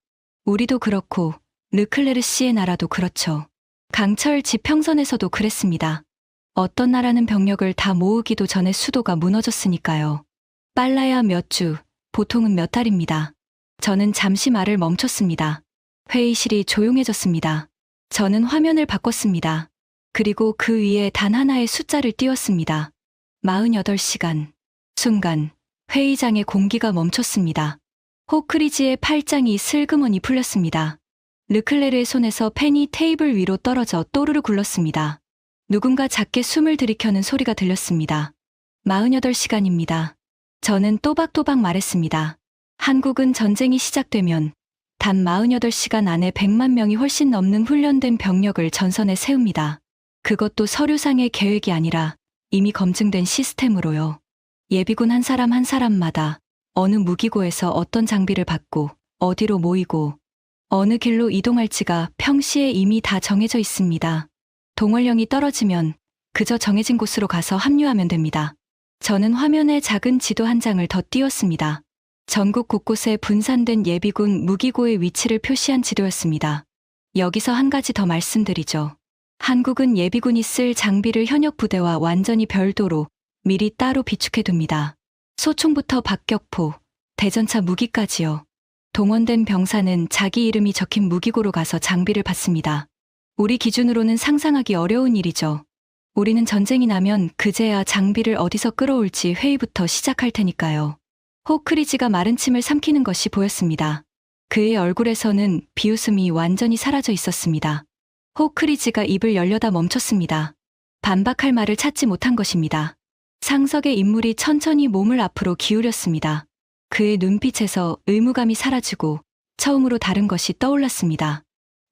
우리도 그렇고 르클레르 씨의 나라도 그렇죠. 강철 지평선에서도 그랬습니다. 어떤 나라는 병력을 다 모으기도 전에 수도가 무너졌으니까요. 빨라야 몇 주, 보통은 몇 달입니다. 저는 잠시 말을 멈췄습니다. 회의실이 조용해졌습니다. 저는 화면을 바꿨습니다. 그리고 그 위에 단 하나의 숫자를 띄웠습니다. 48시간. 순간 회의장의 공기가 멈췄습니다. 호크리지의 팔짱이 슬그머니 풀렸습니다. 르클레르의 손에서 펜이 테이블 위로 떨어져 또르르 굴렀습니다. 누군가 작게 숨을 들이켜는 소리가 들렸습니다. 48시간입니다. 저는 또박또박 말했습니다. 한국은 전쟁이 시작되면 단 48시간 안에 100만 명이 훨씬 넘는 훈련된 병력을 전선에 세웁니다. 그것도 서류상의 계획이 아니라 이미 검증된 시스템으로요. 예비군 한 사람 한 사람마다 어느 무기고에서 어떤 장비를 받고 어디로 모이고 어느 길로 이동할지가 평시에 이미 다 정해져 있습니다. 동원령이 떨어지면 그저 정해진 곳으로 가서 합류하면 됩니다. 저는 화면에 작은 지도 한 장을 더 띄웠습니다. 전국 곳곳에 분산된 예비군 무기고의 위치를 표시한 지도였습니다. 여기서 한 가지 더 말씀드리죠. 한국은 예비군이 쓸 장비를 현역 부대와 완전히 별도로 미리 따로 비축해둡니다. 소총부터 박격포, 대전차 무기까지요. 동원된 병사는 자기 이름이 적힌 무기고로 가서 장비를 받습니다. 우리 기준으로는 상상하기 어려운 일이죠. 우리는 전쟁이 나면 그제야 장비를 어디서 끌어올지 회의부터 시작할 테니까요. 호크리지가 마른 침을 삼키는 것이 보였습니다. 그의 얼굴에서는 비웃음이 완전히 사라져 있었습니다. 호크리지가 입을 열려다 멈췄습니다. 반박할 말을 찾지 못한 것입니다. 상석의 인물이 천천히 몸을 앞으로 기울였습니다. 그의 눈빛에서 의무감이 사라지고 처음으로 다른 것이 떠올랐습니다.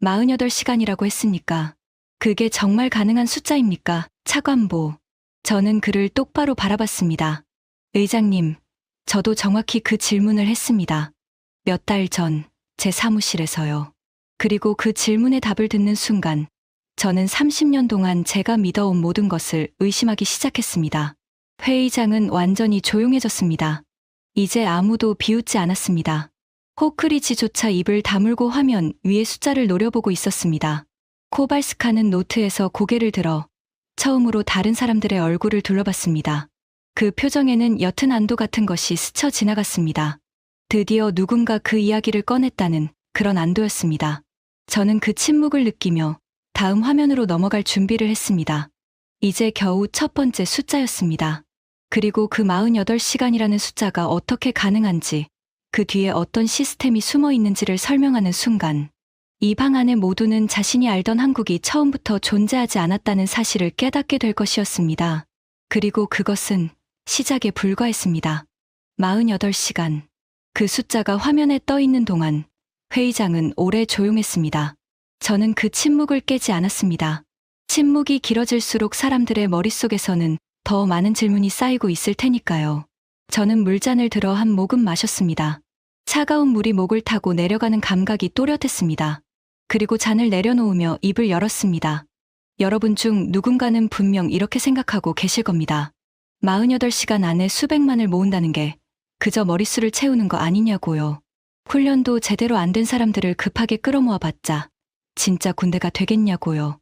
48시간이라고 했으니까 그게 정말 가능한 숫자입니까? 차관보. 저는 그를 똑바로 바라봤습니다. 의장님, 저도 정확히 그 질문을 했습니다. 몇 달 전 제 사무실에서요. 그리고 그 질문의 답을 듣는 순간 저는 30년 동안 제가 믿어온 모든 것을 의심하기 시작했습니다. 회의장은 완전히 조용해졌습니다. 이제 아무도 비웃지 않았습니다. 호크리지조차 입을 다물고 화면 위의 숫자를 노려보고 있었습니다. 코발스카는 노트에서 고개를 들어 처음으로 다른 사람들의 얼굴을 둘러봤습니다. 그 표정에는 옅은 안도 같은 것이 스쳐 지나갔습니다. 드디어 누군가 그 이야기를 꺼냈다는 그런 안도였습니다. 저는 그 침묵을 느끼며 다음 화면으로 넘어갈 준비를 했습니다. 이제 겨우 첫 번째 숫자였습니다. 그리고 그 48시간이라는 숫자가 어떻게 가능한지, 그 뒤에 어떤 시스템이 숨어 있는지를 설명하는 순간, 이 방 안의 모두는 자신이 알던 한국이 처음부터 존재하지 않았다는 사실을 깨닫게 될 것이었습니다. 그리고 그것은 시작에 불과했습니다. 48시간. 그 숫자가 화면에 떠 있는 동안 회의장은 오래 조용했습니다. 저는 그 침묵을 깨지 않았습니다. 침묵이 길어질수록 사람들의 머릿속에서는 더 많은 질문이 쌓이고 있을 테니까요. 저는 물잔을 들어 한 모금 마셨습니다. 차가운 물이 목을 타고 내려가는 감각이 또렷했습니다. 그리고 잔을 내려놓으며 입을 열었습니다. 여러분 중 누군가는 분명 이렇게 생각하고 계실 겁니다. 48시간 안에 수백만을 모은다는 게 그저 머릿수를 채우는 거 아니냐고요. 훈련도 제대로 안 된 사람들을 급하게 끌어모아봤자 진짜 군대가 되겠냐고요.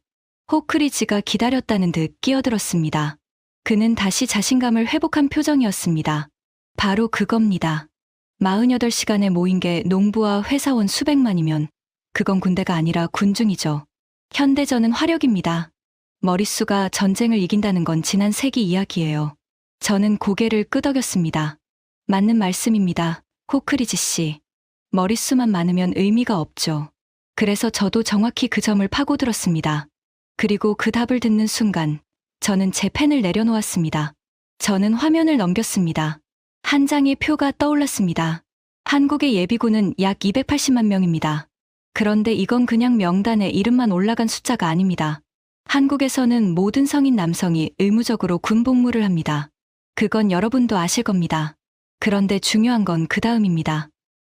호크리지가 기다렸다는 듯 끼어들었습니다. 그는 다시 자신감을 회복한 표정이었습니다. 바로 그겁니다. 48시간에 모인 게 농부와 회사원 수백만이면 그건 군대가 아니라 군중이죠. 현대전은 화력입니다. 머릿수가 전쟁을 이긴다는 건 지난 세기 이야기예요. 저는 고개를 끄덕였습니다. 맞는 말씀입니다. 호크리지 씨. 머릿수만 많으면 의미가 없죠. 그래서 저도 정확히 그 점을 파고들었습니다. 그리고 그 답을 듣는 순간 저는 제 펜을 내려놓았습니다. 저는 화면을 넘겼습니다. 한 장의 표가 떠올랐습니다. 한국의 예비군은 약 280만 명입니다. 그런데 이건 그냥 명단에 이름만 올라간 숫자가 아닙니다. 한국에서는 모든 성인 남성이 의무적으로 군 복무를 합니다. 그건 여러분도 아실 겁니다. 그런데 중요한 건 그 다음입니다.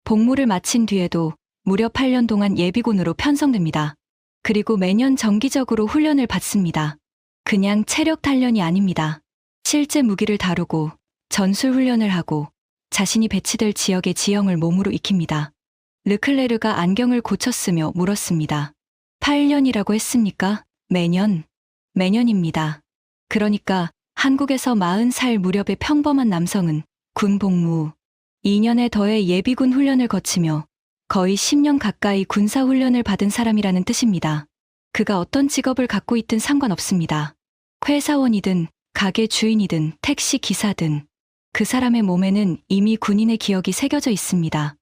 복무를 마친 뒤에도 무려 8년 동안 예비군으로 편성됩니다. 그리고 매년 정기적으로 훈련을 받습니다. 그냥 체력 단련이 아닙니다. 실제 무기를 다루고 전술 훈련을 하고 자신이 배치될 지역의 지형을 몸으로 익힙니다. 르클레르가 안경을 고쳤으며 물었습니다. 8년이라고 했습니까? 매년? 매년입니다. 그러니까 한국에서 40살 무렵의 평범한 남성은 군 복무 2년에 더해 예비군 훈련을 거치며 거의 10년 가까이 군사 훈련을 받은 사람이라는 뜻입니다. 그가 어떤 직업을 갖고 있든 상관없습니다. 회사원이든 가게 주인이든 택시 기사든 그 사람의 몸에는 이미 군인의 기억이 새겨져 있습니다.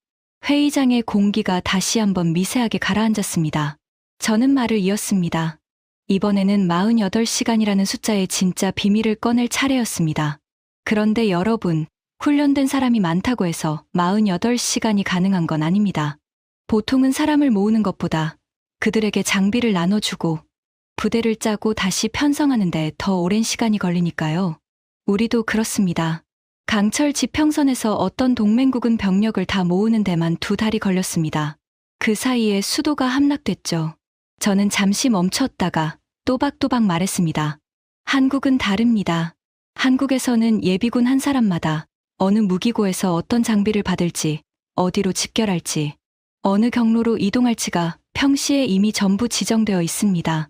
회의장의 공기가 다시 한번 미세하게 가라앉았습니다. 저는 말을 이었습니다. 이번에는 48시간이라는 숫자의 진짜 비밀을 꺼낼 차례였습니다. 그런데 여러분, 훈련된 사람이 많다고 해서 48시간이 가능한 건 아닙니다. 보통은 사람을 모으는 것보다 그들에게 장비를 나눠주고 부대를 짜고 다시 편성하는데 더 오랜 시간이 걸리니까요. 우리도 그렇습니다. 강철 지평선에서 어떤 동맹국은 병력을 다 모으는 데만 2달이 걸렸습니다. 그 사이에 수도가 함락됐죠. 저는 잠시 멈췄다가 또박또박 말했습니다. 한국은 다릅니다. 한국에서는 예비군 한 사람마다 어느 무기고에서 어떤 장비를 받을지, 어디로 집결할지, 어느 경로로 이동할지가 평시에 이미 전부 지정되어 있습니다.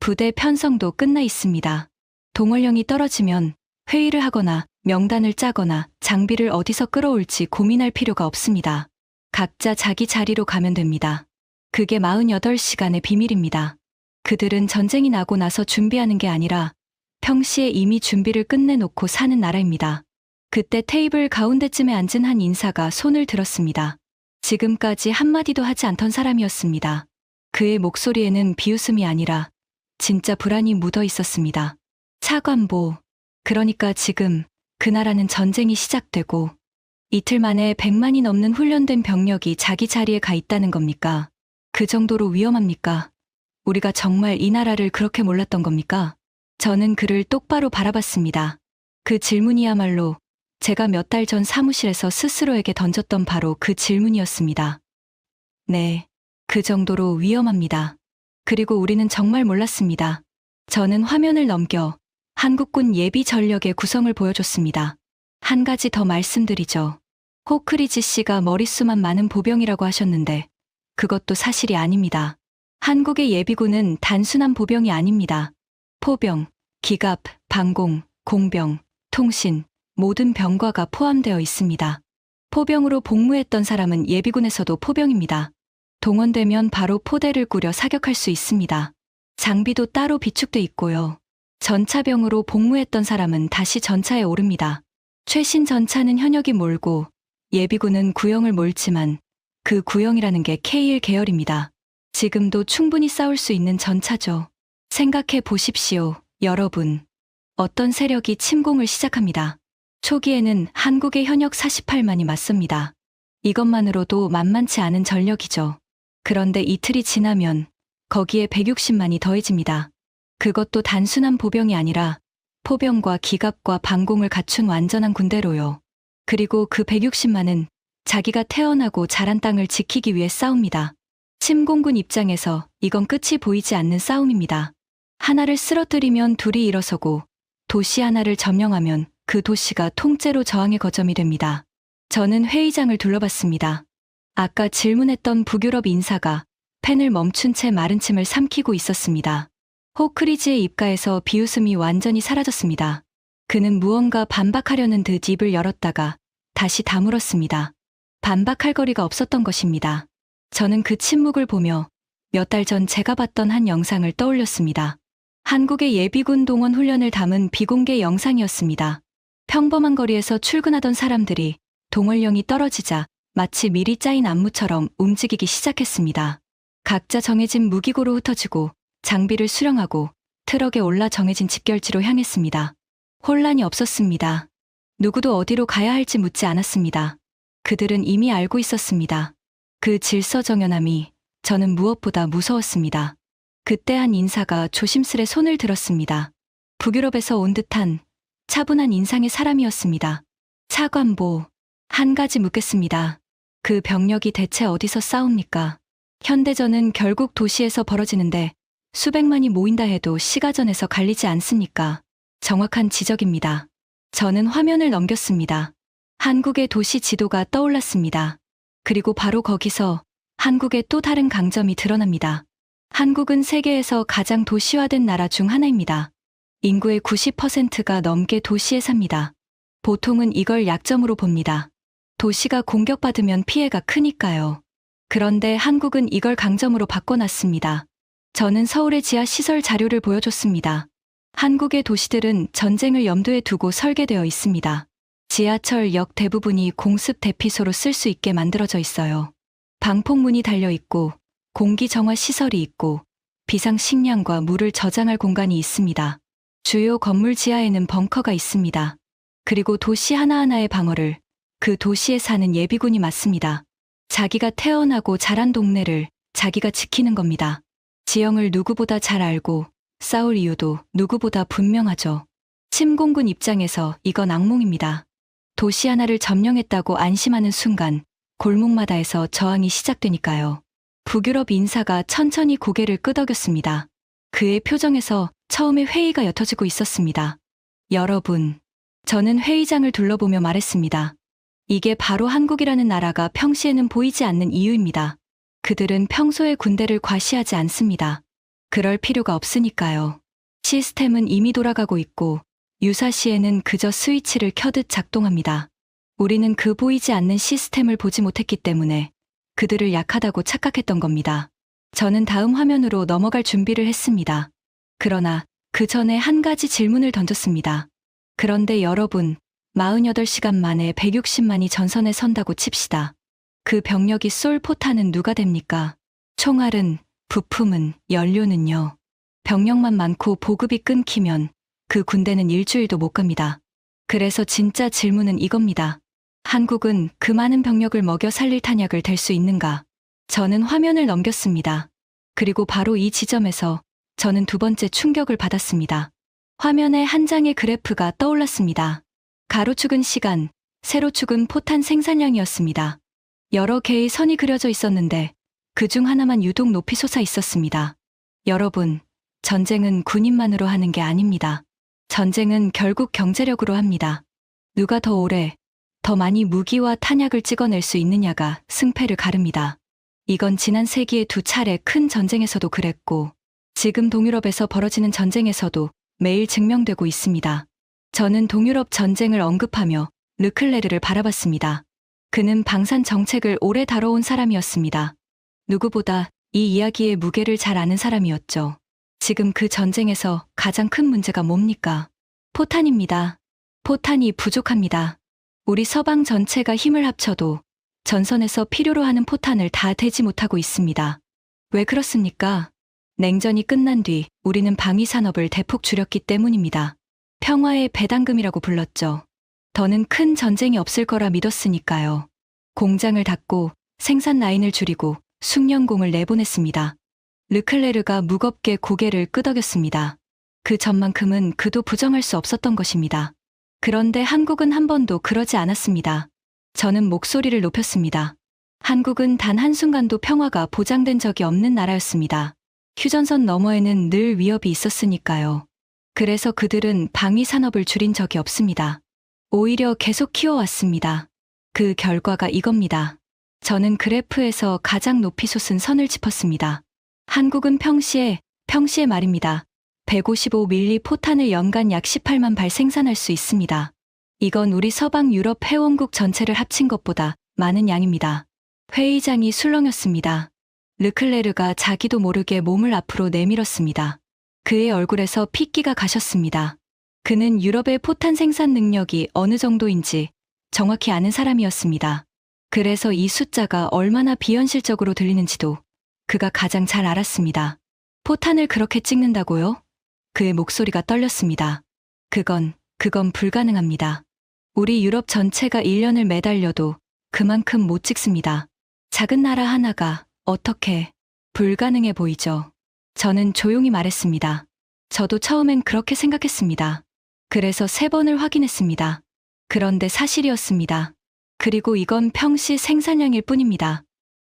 부대 편성도 끝나 있습니다. 동원령이 떨어지면 회의를 하거나 명단을 짜거나 장비를 어디서 끌어올지 고민할 필요가 없습니다. 각자 자기 자리로 가면 됩니다. 그게 48시간의 비밀입니다. 그들은 전쟁이 나고 나서 준비하는 게 아니라 평시에 이미 준비를 끝내놓고 사는 나라입니다. 그때 테이블 가운데쯤에 앉은 한 인사가 손을 들었습니다. 지금까지 한마디도 하지 않던 사람이었습니다. 그의 목소리에는 비웃음이 아니라 진짜 불안이 묻어 있었습니다. 차관보, 그러니까 지금 그 나라는 전쟁이 시작되고 이틀 만에 100만이 넘는 훈련된 병력이 자기 자리에 가 있다는 겁니까? 그 정도로 위험합니까? 우리가 정말 이 나라를 그렇게 몰랐던 겁니까? 저는 그를 똑바로 바라봤습니다. 그 질문이야말로 제가 몇 달 전 사무실에서 스스로에게 던졌던 바로 그 질문이었습니다. 네, 그 정도로 위험합니다. 그리고 우리는 정말 몰랐습니다. 저는 화면을 넘겨 한국군 예비 전력의 구성을 보여줬습니다. 한 가지 더 말씀드리죠. 호크리지 씨가 머릿수만 많은 보병이라고 하셨는데 그것도 사실이 아닙니다. 한국의 예비군은 단순한 보병이 아닙니다. 포병, 기갑, 방공, 공병, 통신, 모든 병과가 포함되어 있습니다. 포병으로 복무했던 사람은 예비군에서도 포병입니다. 동원되면 바로 포대를 꾸려 사격할 수 있습니다. 장비도 따로 비축돼 있고요. 전차병으로 복무했던 사람은 다시 전차에 오릅니다. 최신 전차는 현역이 몰고 예비군은 구형을 몰지만 그 구형이라는 게 K1 계열입니다. 지금도 충분히 싸울 수 있는 전차죠. 생각해 보십시오, 여러분. 어떤 세력이 침공을 시작합니다. 초기에는 한국의 현역 48만이 맞섭니다. 이것만으로도 만만치 않은 전력이죠. 그런데 이틀이 지나면 거기에 160만이 더해집니다. 그것도 단순한 보병이 아니라 포병과 기갑과 방공을 갖춘 완전한 군대로요. 그리고 그 160만은 자기가 태어나고 자란 땅을 지키기 위해 싸웁니다. 침공군 입장에서 이건 끝이 보이지 않는 싸움입니다. 하나를 쓰러뜨리면 둘이 일어서고 도시 하나를 점령하면 그 도시가 통째로 저항의 거점이 됩니다. 저는 회의장을 둘러봤습니다. 아까 질문했던 북유럽 인사가 펜을 멈춘 채 마른 침을 삼키고 있었습니다. 호크리지의 입가에서 비웃음이 완전히 사라졌습니다. 그는 무언가 반박하려는 듯 입을 열었다가 다시 다물었습니다. 반박할 거리가 없었던 것입니다. 저는 그 침묵을 보며 몇 달 전 제가 봤던 한 영상을 떠올렸습니다. 한국의 예비군 동원 훈련을 담은 비공개 영상이었습니다. 평범한 거리에서 출근하던 사람들이 동원령이 떨어지자 마치 미리 짜인 안무처럼 움직이기 시작했습니다. 각자 정해진 무기고로 흩어지고 장비를 수령하고 트럭에 올라 정해진 집결지로 향했습니다. 혼란이 없었습니다. 누구도 어디로 가야 할지 묻지 않았습니다. 그들은 이미 알고 있었습니다. 그 질서정연함이 저는 무엇보다 무서웠습니다. 그때 한 인사가 조심스레 손을 들었습니다. 북유럽에서 온 듯한 차분한 인상의 사람이었습니다. 차관보, 한 가지 묻겠습니다. 그 병력이 대체 어디서 싸웁니까? 현대전은 결국 도시에서 벌어지는데 수백만이 모인다 해도 시가전에서 갈리지 않습니까? 정확한 지적입니다. 저는 화면을 넘겼습니다. 한국의 도시 지도가 떠올랐습니다. 그리고 바로 거기서 한국의 또 다른 강점이 드러납니다. 한국은 세계에서 가장 도시화된 나라 중 하나입니다. 인구의 90%가 넘게 도시에 삽니다. 보통은 이걸 약점으로 봅니다. 도시가 공격받으면 피해가 크니까요. 그런데 한국은 이걸 강점으로 바꿔놨습니다. 저는 서울의 지하 시설 자료를 보여줬습니다. 한국의 도시들은 전쟁을 염두에 두고 설계되어 있습니다. 지하철역 대부분이 공습 대피소로 쓸 수 있게 만들어져 있어요. 방폭문이 달려 있고 공기 정화 시설이 있고 비상 식량과 물을 저장할 공간이 있습니다. 주요 건물 지하에는 벙커가 있습니다. 그리고 도시 하나하나의 방어를 그 도시에 사는 예비군이 맡습니다. 자기가 태어나고 자란 동네를 자기가 지키는 겁니다. 지형을 누구보다 잘 알고 싸울 이유도 누구보다 분명하죠. 침공군 입장에서 이건 악몽입니다. 도시 하나를 점령했다고 안심하는 순간 골목마다에서 저항이 시작되니까요. 북유럽 인사가 천천히 고개를 끄덕였습니다. 그의 표정에서 처음에 회의가 옅어지고 있었습니다. 여러분, 저는 회의장을 둘러보며 말했습니다. 이게 바로 한국이라는 나라가 평시에는 보이지 않는 이유입니다. 그들은 평소에 군대를 과시하지 않습니다. 그럴 필요가 없으니까요. 시스템은 이미 돌아가고 있고 유사시에는 그저 스위치를 켜듯 작동합니다. 우리는 그 보이지 않는 시스템을 보지 못했기 때문에 그들을 약하다고 착각했던 겁니다. 저는 다음 화면으로 넘어갈 준비를 했습니다. 그러나 그 전에 한 가지 질문을 던졌습니다. 그런데 여러분, 48시간 만에 160만이 전선에 선다고 칩시다. 그 병력이 쏠 포탄은 누가 됩니까? 총알은, 부품은, 연료는요. 병력만 많고 보급이 끊기면 그 군대는 일주일도 못 갑니다. 그래서 진짜 질문은 이겁니다. 한국은 그 많은 병력을 먹여 살릴 탄약을 댈 수 있는가? 저는 화면을 넘겼습니다. 그리고 바로 이 지점에서 저는 두 번째 충격을 받았습니다. 화면에 한 장의 그래프가 떠올랐습니다. 가로축은 시간, 세로축은 포탄 생산량이었습니다. 여러 개의 선이 그려져 있었는데 그 중 하나만 유독 높이 솟아 있었습니다. 여러분, 전쟁은 군인만으로 하는 게 아닙니다. 전쟁은 결국 경제력으로 합니다. 누가 더 오래, 더 많이 무기와 탄약을 찍어낼 수 있느냐가 승패를 가릅니다. 이건 지난 세기의 두 차례 큰 전쟁에서도 그랬고 지금 동유럽에서 벌어지는 전쟁에서도 매일 증명되고 있습니다. 저는 동유럽 전쟁을 언급하며 르클레르를 바라봤습니다. 그는 방산 정책을 오래 다뤄온 사람이었습니다. 누구보다 이 이야기의 무게를 잘 아는 사람이었죠. 지금 그 전쟁에서 가장 큰 문제가 뭡니까? 포탄입니다. 포탄이 부족합니다. 우리 서방 전체가 힘을 합쳐도 전선에서 필요로 하는 포탄을 다 대지 못하고 있습니다. 왜 그렇습니까? 냉전이 끝난 뒤 우리는 방위 산업을 대폭 줄였기 때문입니다. 평화의 배당금이라고 불렀죠. 더는 큰 전쟁이 없을 거라 믿었으니까요. 공장을 닫고 생산 라인을 줄이고 숙련공을 내보냈습니다. 르클레르가 무겁게 고개를 끄덕였습니다. 그 전만큼은 그도 부정할 수 없었던 것입니다. 그런데 한국은 한 번도 그러지 않았습니다. 저는 목소리를 높였습니다. 한국은 단 한순간도 평화가 보장된 적이 없는 나라였습니다. 휴전선 너머에는 늘 위협이 있었으니까요. 그래서 그들은 방위 산업을 줄인 적이 없습니다. 오히려 계속 키워왔습니다. 그 결과가 이겁니다. 저는 그래프에서 가장 높이 솟은 선을 짚었습니다. 한국은 평시에 말입니다. 155mm 포탄을 연간 약 18만 발 생산할 수 있습니다. 이건 우리 서방 유럽 회원국 전체를 합친 것보다 많은 양입니다. 회의장이 술렁였습니다. 르클레르가 자기도 모르게 몸을 앞으로 내밀었습니다. 그의 얼굴에서 핏기가 가셨습니다. 그는 유럽의 포탄 생산 능력이 어느 정도인지 정확히 아는 사람이었습니다. 그래서 이 숫자가 얼마나 비현실적으로 들리는지도 그가 가장 잘 알았습니다. 포탄을 그렇게 찍는다고요? 그의 목소리가 떨렸습니다. 그건 불가능합니다. 우리 유럽 전체가 1년을 매달려도 그만큼 못 찍습니다. 작은 나라 하나가 어떻게 불가능해 보이죠? 저는 조용히 말했습니다. 저도 처음엔 그렇게 생각했습니다. 그래서 3번을 확인했습니다. 그런데 사실이었습니다. 그리고 이건 평시 생산량일 뿐입니다.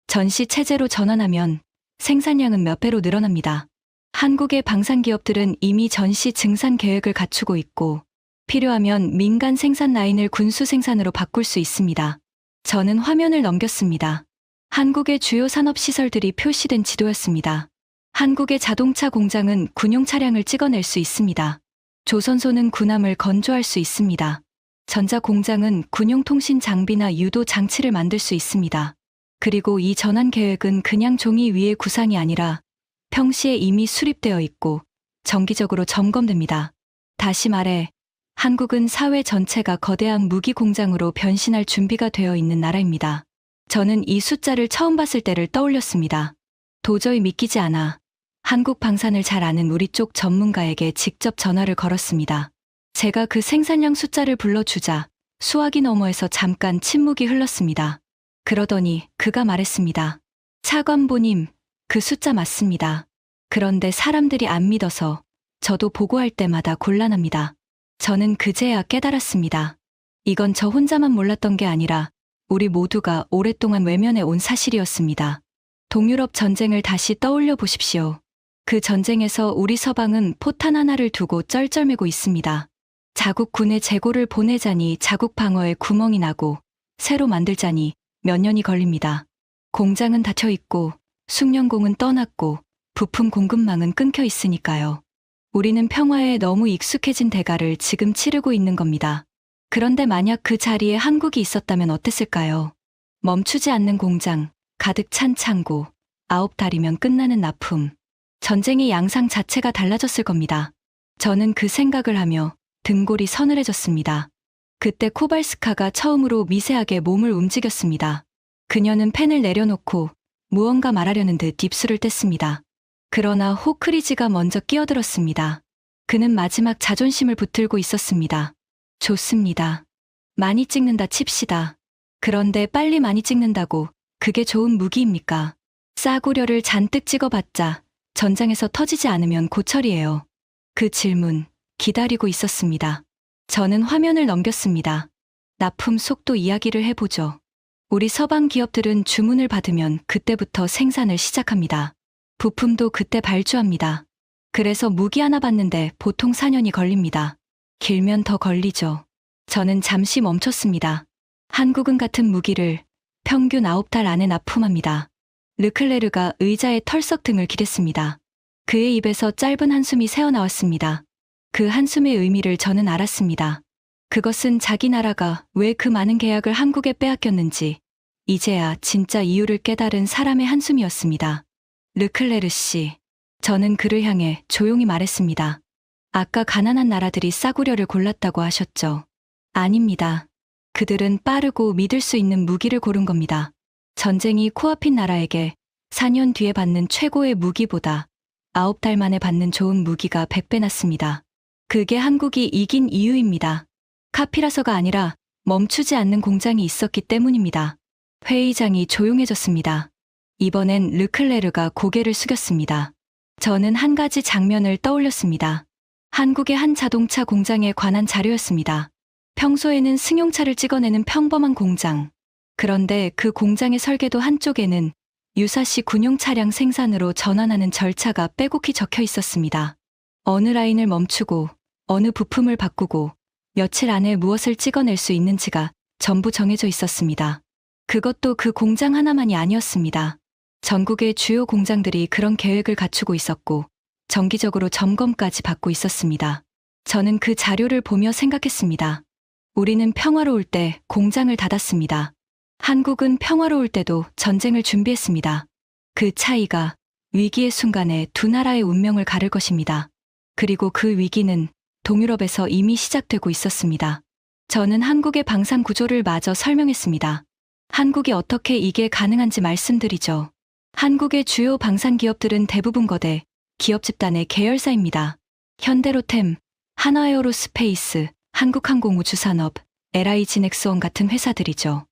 전시 체제로 전환하면 생산량은 몇 배로 늘어납니다. 한국의 방산기업들은 이미 전시 증산 계획을 갖추고 있고 필요하면 민간 생산 라인을 군수 생산으로 바꿀 수 있습니다. 저는 화면을 넘겼습니다. 한국의 주요 산업시설들이 표시된 지도였습니다. 한국의 자동차 공장은 군용 차량을 찍어낼 수 있습니다. 조선소는 군함을 건조할 수 있습니다. 전자 공장은 군용통신 장비나 유도 장치를 만들 수 있습니다. 그리고 이 전환 계획은 그냥 종이 위의 구상이 아니라 평시에 이미 수립되어 있고 정기적으로 점검됩니다. 다시 말해, 한국은 사회 전체가 거대한 무기 공장으로 변신할 준비가 되어 있는 나라입니다. 저는 이 숫자를 처음 봤을 때를 떠올렸습니다. 도저히 믿기지 않아 한국 방산을 잘 아는 우리 쪽 전문가에게 직접 전화를 걸었습니다. 제가 그 생산량 숫자를 불러주자 수화기 너머에서 잠깐 침묵이 흘렀습니다. 그러더니 그가 말했습니다. 차관보님, 그 숫자 맞습니다. 그런데 사람들이 안 믿어서 저도 보고할 때마다 곤란합니다. 저는 그제야 깨달았습니다. 이건 저 혼자만 몰랐던 게 아니라 우리 모두가 오랫동안 외면해 온 사실이었습니다. 동유럽 전쟁을 다시 떠올려 보십시오. 그 전쟁에서 우리 서방은 포탄 하나를 두고 쩔쩔매고 있습니다. 자국 군의 재고를 보내자니 자국 방어에 구멍이 나고 새로 만들자니 몇 년이 걸립니다. 공장은 닫혀 있고 숙련공은 떠났고 부품 공급망은 끊겨 있으니까요. 우리는 평화에 너무 익숙해진 대가를 지금 치르고 있는 겁니다. 그런데 만약 그 자리에 한국이 있었다면 어땠을까요? 멈추지 않는 공장, 가득 찬 창고, 9달이면 끝나는 납품. 전쟁의 양상 자체가 달라졌을 겁니다. 저는 그 생각을 하며 등골이 서늘해졌습니다. 그때 코발스카가 처음으로 미세하게 몸을 움직였습니다. 그녀는 펜을 내려놓고 무언가 말하려는 듯 입술을 뗐습니다. 그러나 호크리지가 먼저 끼어들었습니다. 그는 마지막 자존심을 붙들고 있었습니다. 좋습니다. 많이 찍는다 칩시다. 그런데 빨리 많이 찍는다고 그게 좋은 무기입니까? 싸구려를 잔뜩 찍어봤자 전장에서 터지지 않으면 고철이에요. 그 질문 기다리고 있었습니다. 저는 화면을 넘겼습니다. 납품 속도 이야기를 해보죠. 우리 서방 기업들은 주문을 받으면 그때부터 생산을 시작합니다. 부품도 그때 발주합니다. 그래서 무기 하나 받는데 보통 4년이 걸립니다. 길면 더 걸리죠. 저는 잠시 멈췄습니다. 한국은 같은 무기를 평균 9달 안에 납품합니다. 르클레르가 의자에 털썩 등을 기댔습니다. 그의 입에서 짧은 한숨이 새어나왔습니다. 그 한숨의 의미를 저는 알았습니다. 그것은 자기 나라가 왜 그 많은 계약을 한국에 빼앗겼는지 이제야 진짜 이유를 깨달은 사람의 한숨이었습니다. 르클레르 씨, 저는 그를 향해 조용히 말했습니다. 아까 가난한 나라들이 싸구려를 골랐다고 하셨죠? 아닙니다. 그들은 빠르고 믿을 수 있는 무기를 고른 겁니다. 전쟁이 코앞인 나라에게 4년 뒤에 받는 최고의 무기보다 9달 만에 받는 좋은 무기가 100배 낫습니다. 그게 한국이 이긴 이유입니다. 카피라서가 아니라 멈추지 않는 공장이 있었기 때문입니다. 회의장이 조용해졌습니다. 이번엔 르클레르가 고개를 숙였습니다. 저는 한 가지 장면을 떠올렸습니다. 한국의 한 자동차 공장에 관한 자료였습니다. 평소에는 승용차를 찍어내는 평범한 공장. 그런데 그 공장의 설계도 한쪽에는 유사시 군용 차량 생산으로 전환하는 절차가 빼곡히 적혀 있었습니다. 어느 라인을 멈추고 어느 부품을 바꾸고 며칠 안에 무엇을 찍어낼 수 있는지가 전부 정해져 있었습니다. 그것도 그 공장 하나만이 아니었습니다. 전국의 주요 공장들이 그런 계획을 갖추고 있었고 정기적으로 점검까지 받고 있었습니다. 저는 그 자료를 보며 생각했습니다. 우리는 평화로울 때 공장을 닫았습니다. 한국은 평화로울 때도 전쟁을 준비했습니다. 그 차이가 위기의 순간에 두 나라의 운명을 가를 것입니다. 그리고 그 위기는 동유럽에서 이미 시작되고 있었습니다. 저는 한국의 방산 구조를 마저 설명했습니다. 한국이 어떻게 이게 가능한지 말씀드리죠. 한국의 주요 방산 기업들은 대부분 거대 기업 집단의 계열사입니다. 현대로템, 한화에어로스페이스, 한국항공우주산업, LI진엑스원 같은 회사들이죠.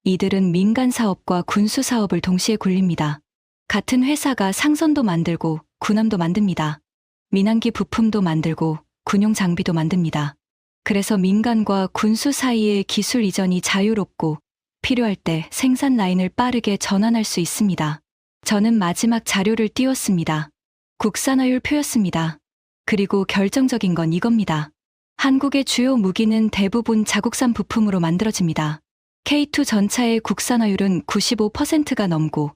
이들은 민간 사업과 군수 사업을 동시에 굴립니다. 같은 회사가 상선도 만들고 군함도 만듭니다. 민항기 부품도 만들고 군용 장비도 만듭니다. 그래서 민간과 군수 사이의 기술 이전이 자유롭고 필요할 때 생산 라인을 빠르게 전환할 수 있습니다. 저는 마지막 자료를 띄웠습니다. 국산화율 표였습니다. 그리고 결정적인 건 이겁니다. 한국의 주요 무기는 대부분 자국산 부품으로 만들어집니다. K2 전차의 국산화율은 95%가 넘고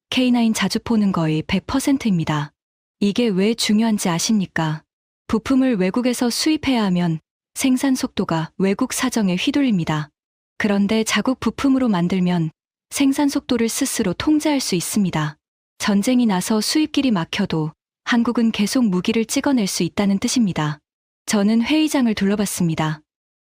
K9 자주포는 거의 100%입니다. 이게 왜 중요한지 아십니까? 부품을 외국에서 수입해야 하면 생산 속도가 외국 사정에 휘둘립니다. 그런데 자국 부품으로 만들면 생산 속도를 스스로 통제할 수 있습니다. 전쟁이 나서 수입길이 막혀도 한국은 계속 무기를 찍어낼 수 있다는 뜻입니다. 저는 회의장을 둘러봤습니다.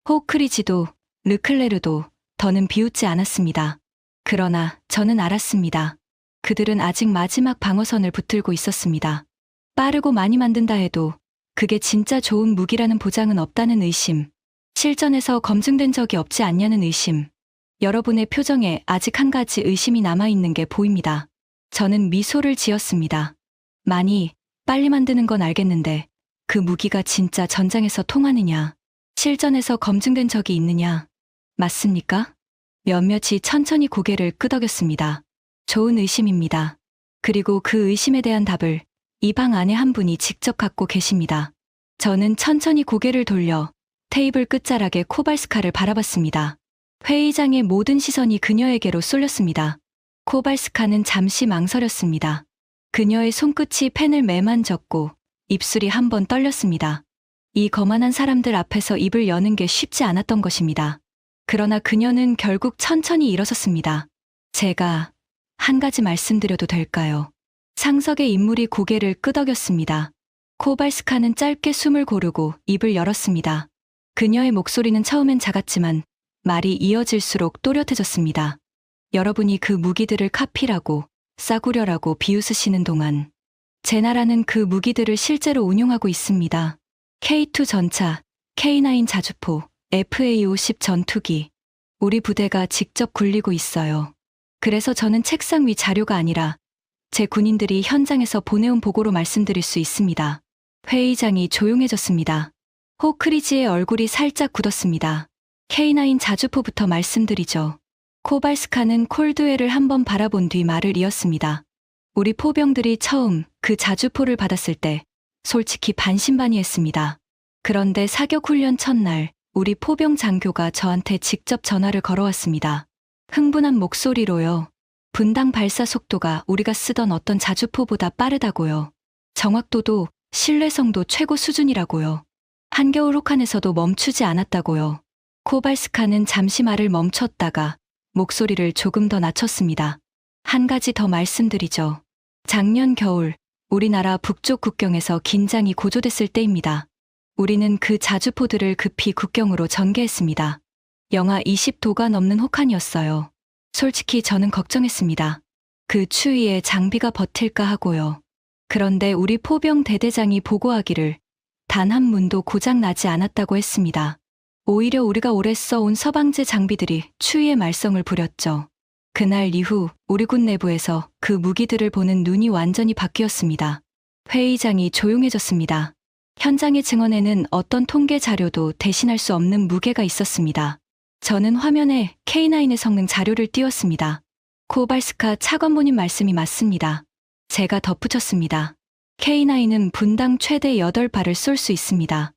호크리지도 르클레르도 더는 비웃지 않았습니다. 그러나 저는 알았습니다. 그들은 아직 마지막 방어선을 붙들고 있었습니다. 빠르고 많이 만든다 해도 그게 진짜 좋은 무기라는 보장은 없다는 의심, 실전에서 검증된 적이 없지 않냐는 의심. 여러분의 표정에 아직 한 가지 의심이 남아있는 게 보입니다. 저는 미소를 지었습니다. 많이, 빨리 만드는 건 알겠는데 그 무기가 진짜 전장에서 통하느냐, 실전에서 검증된 적이 있느냐, 맞습니까? 몇몇이 천천히 고개를 끄덕였습니다. 좋은 의심입니다. 그리고 그 의심에 대한 답을 이 방 안에 한 분이 직접 갖고 계십니다. 저는 천천히 고개를 돌려 테이블 끝자락에 코발스카를 바라봤습니다. 회의장의 모든 시선이 그녀에게로 쏠렸습니다. 코발스카는 잠시 망설였습니다. 그녀의 손끝이 펜을 매만졌고 입술이 한 번 떨렸습니다. 이 거만한 사람들 앞에서 입을 여는 게 쉽지 않았던 것입니다. 그러나 그녀는 결국 천천히 일어섰습니다. 제가 한 가지 말씀드려도 될까요? 상석의 인물이 고개를 끄덕였습니다. 코발스카는 짧게 숨을 고르고 입을 열었습니다. 그녀의 목소리는 처음엔 작았지만 말이 이어질수록 또렷해졌습니다. 여러분이 그 무기들을 카피라고, 싸구려라고 비웃으시는 동안 제 나라는 그 무기들을 실제로 운용하고 있습니다. K2 전차, K9 자주포, FA-50 전투기. 우리 부대가 직접 굴리고 있어요. 그래서 저는 책상 위 자료가 아니라 제 군인들이 현장에서 보내온 보고로 말씀드릴 수 있습니다. 회의장이 조용해졌습니다. 호크리지의 얼굴이 살짝 굳었습니다. K9 자주포부터 말씀드리죠. 코발스카는 콜드웰을 한번 바라본 뒤 말을 이었습니다. 우리 포병들이 처음 그 자주포를 받았을 때 솔직히 반신반의했습니다. 그런데 사격 훈련 첫날 우리 포병 장교가 저한테 직접 전화를 걸어왔습니다. 흥분한 목소리로요. 분당 발사 속도가 우리가 쓰던 어떤 자주포보다 빠르다고요. 정확도도 신뢰성도 최고 수준이라고요. 한겨울 혹한에서도 멈추지 않았다고요. 코발스카는 잠시 말을 멈췄다가 목소리를 조금 더 낮췄습니다. 한 가지 더 말씀드리죠. 작년 겨울 우리나라 북쪽 국경에서 긴장이 고조됐을 때입니다. 우리는 그 자주포들을 급히 국경으로 전개했습니다. 영하 20도가 넘는 혹한이었어요. 솔직히 저는 걱정했습니다. 그 추위에 장비가 버틸까 하고요. 그런데 우리 포병 대대장이 보고하기를 단 한 문도 고장 나지 않았다고 했습니다. 오히려 우리가 오래 써온 서방제 장비들이 추위의 말썽을 부렸죠. 그날 이후 우리 군 내부에서 그 무기들을 보는 눈이 완전히 바뀌었습니다. 회의장이 조용해졌습니다. 현장의 증언에는 어떤 통계 자료도 대신할 수 없는 무게가 있었습니다. 저는 화면에 K9의 성능 자료를 띄웠습니다. 코발스카 차관보님 말씀이 맞습니다. 제가 덧붙였습니다. K9은 분당 최대 8발을 쏠 수 있습니다.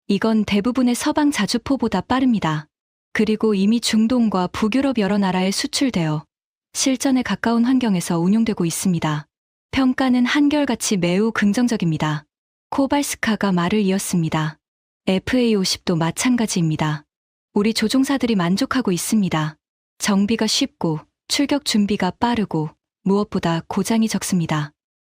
이건 대부분의 서방 자주포보다 빠릅니다. 그리고 이미 중동과 북유럽 여러 나라에 수출되어 실전에 가까운 환경에서 운용되고 있습니다. 평가는 한결같이 매우 긍정적입니다. 코발스카가 말을 이었습니다. FA-50도 마찬가지입니다. 우리 조종사들이 만족하고 있습니다. 정비가 쉽고 출격 준비가 빠르고 무엇보다 고장이 적습니다.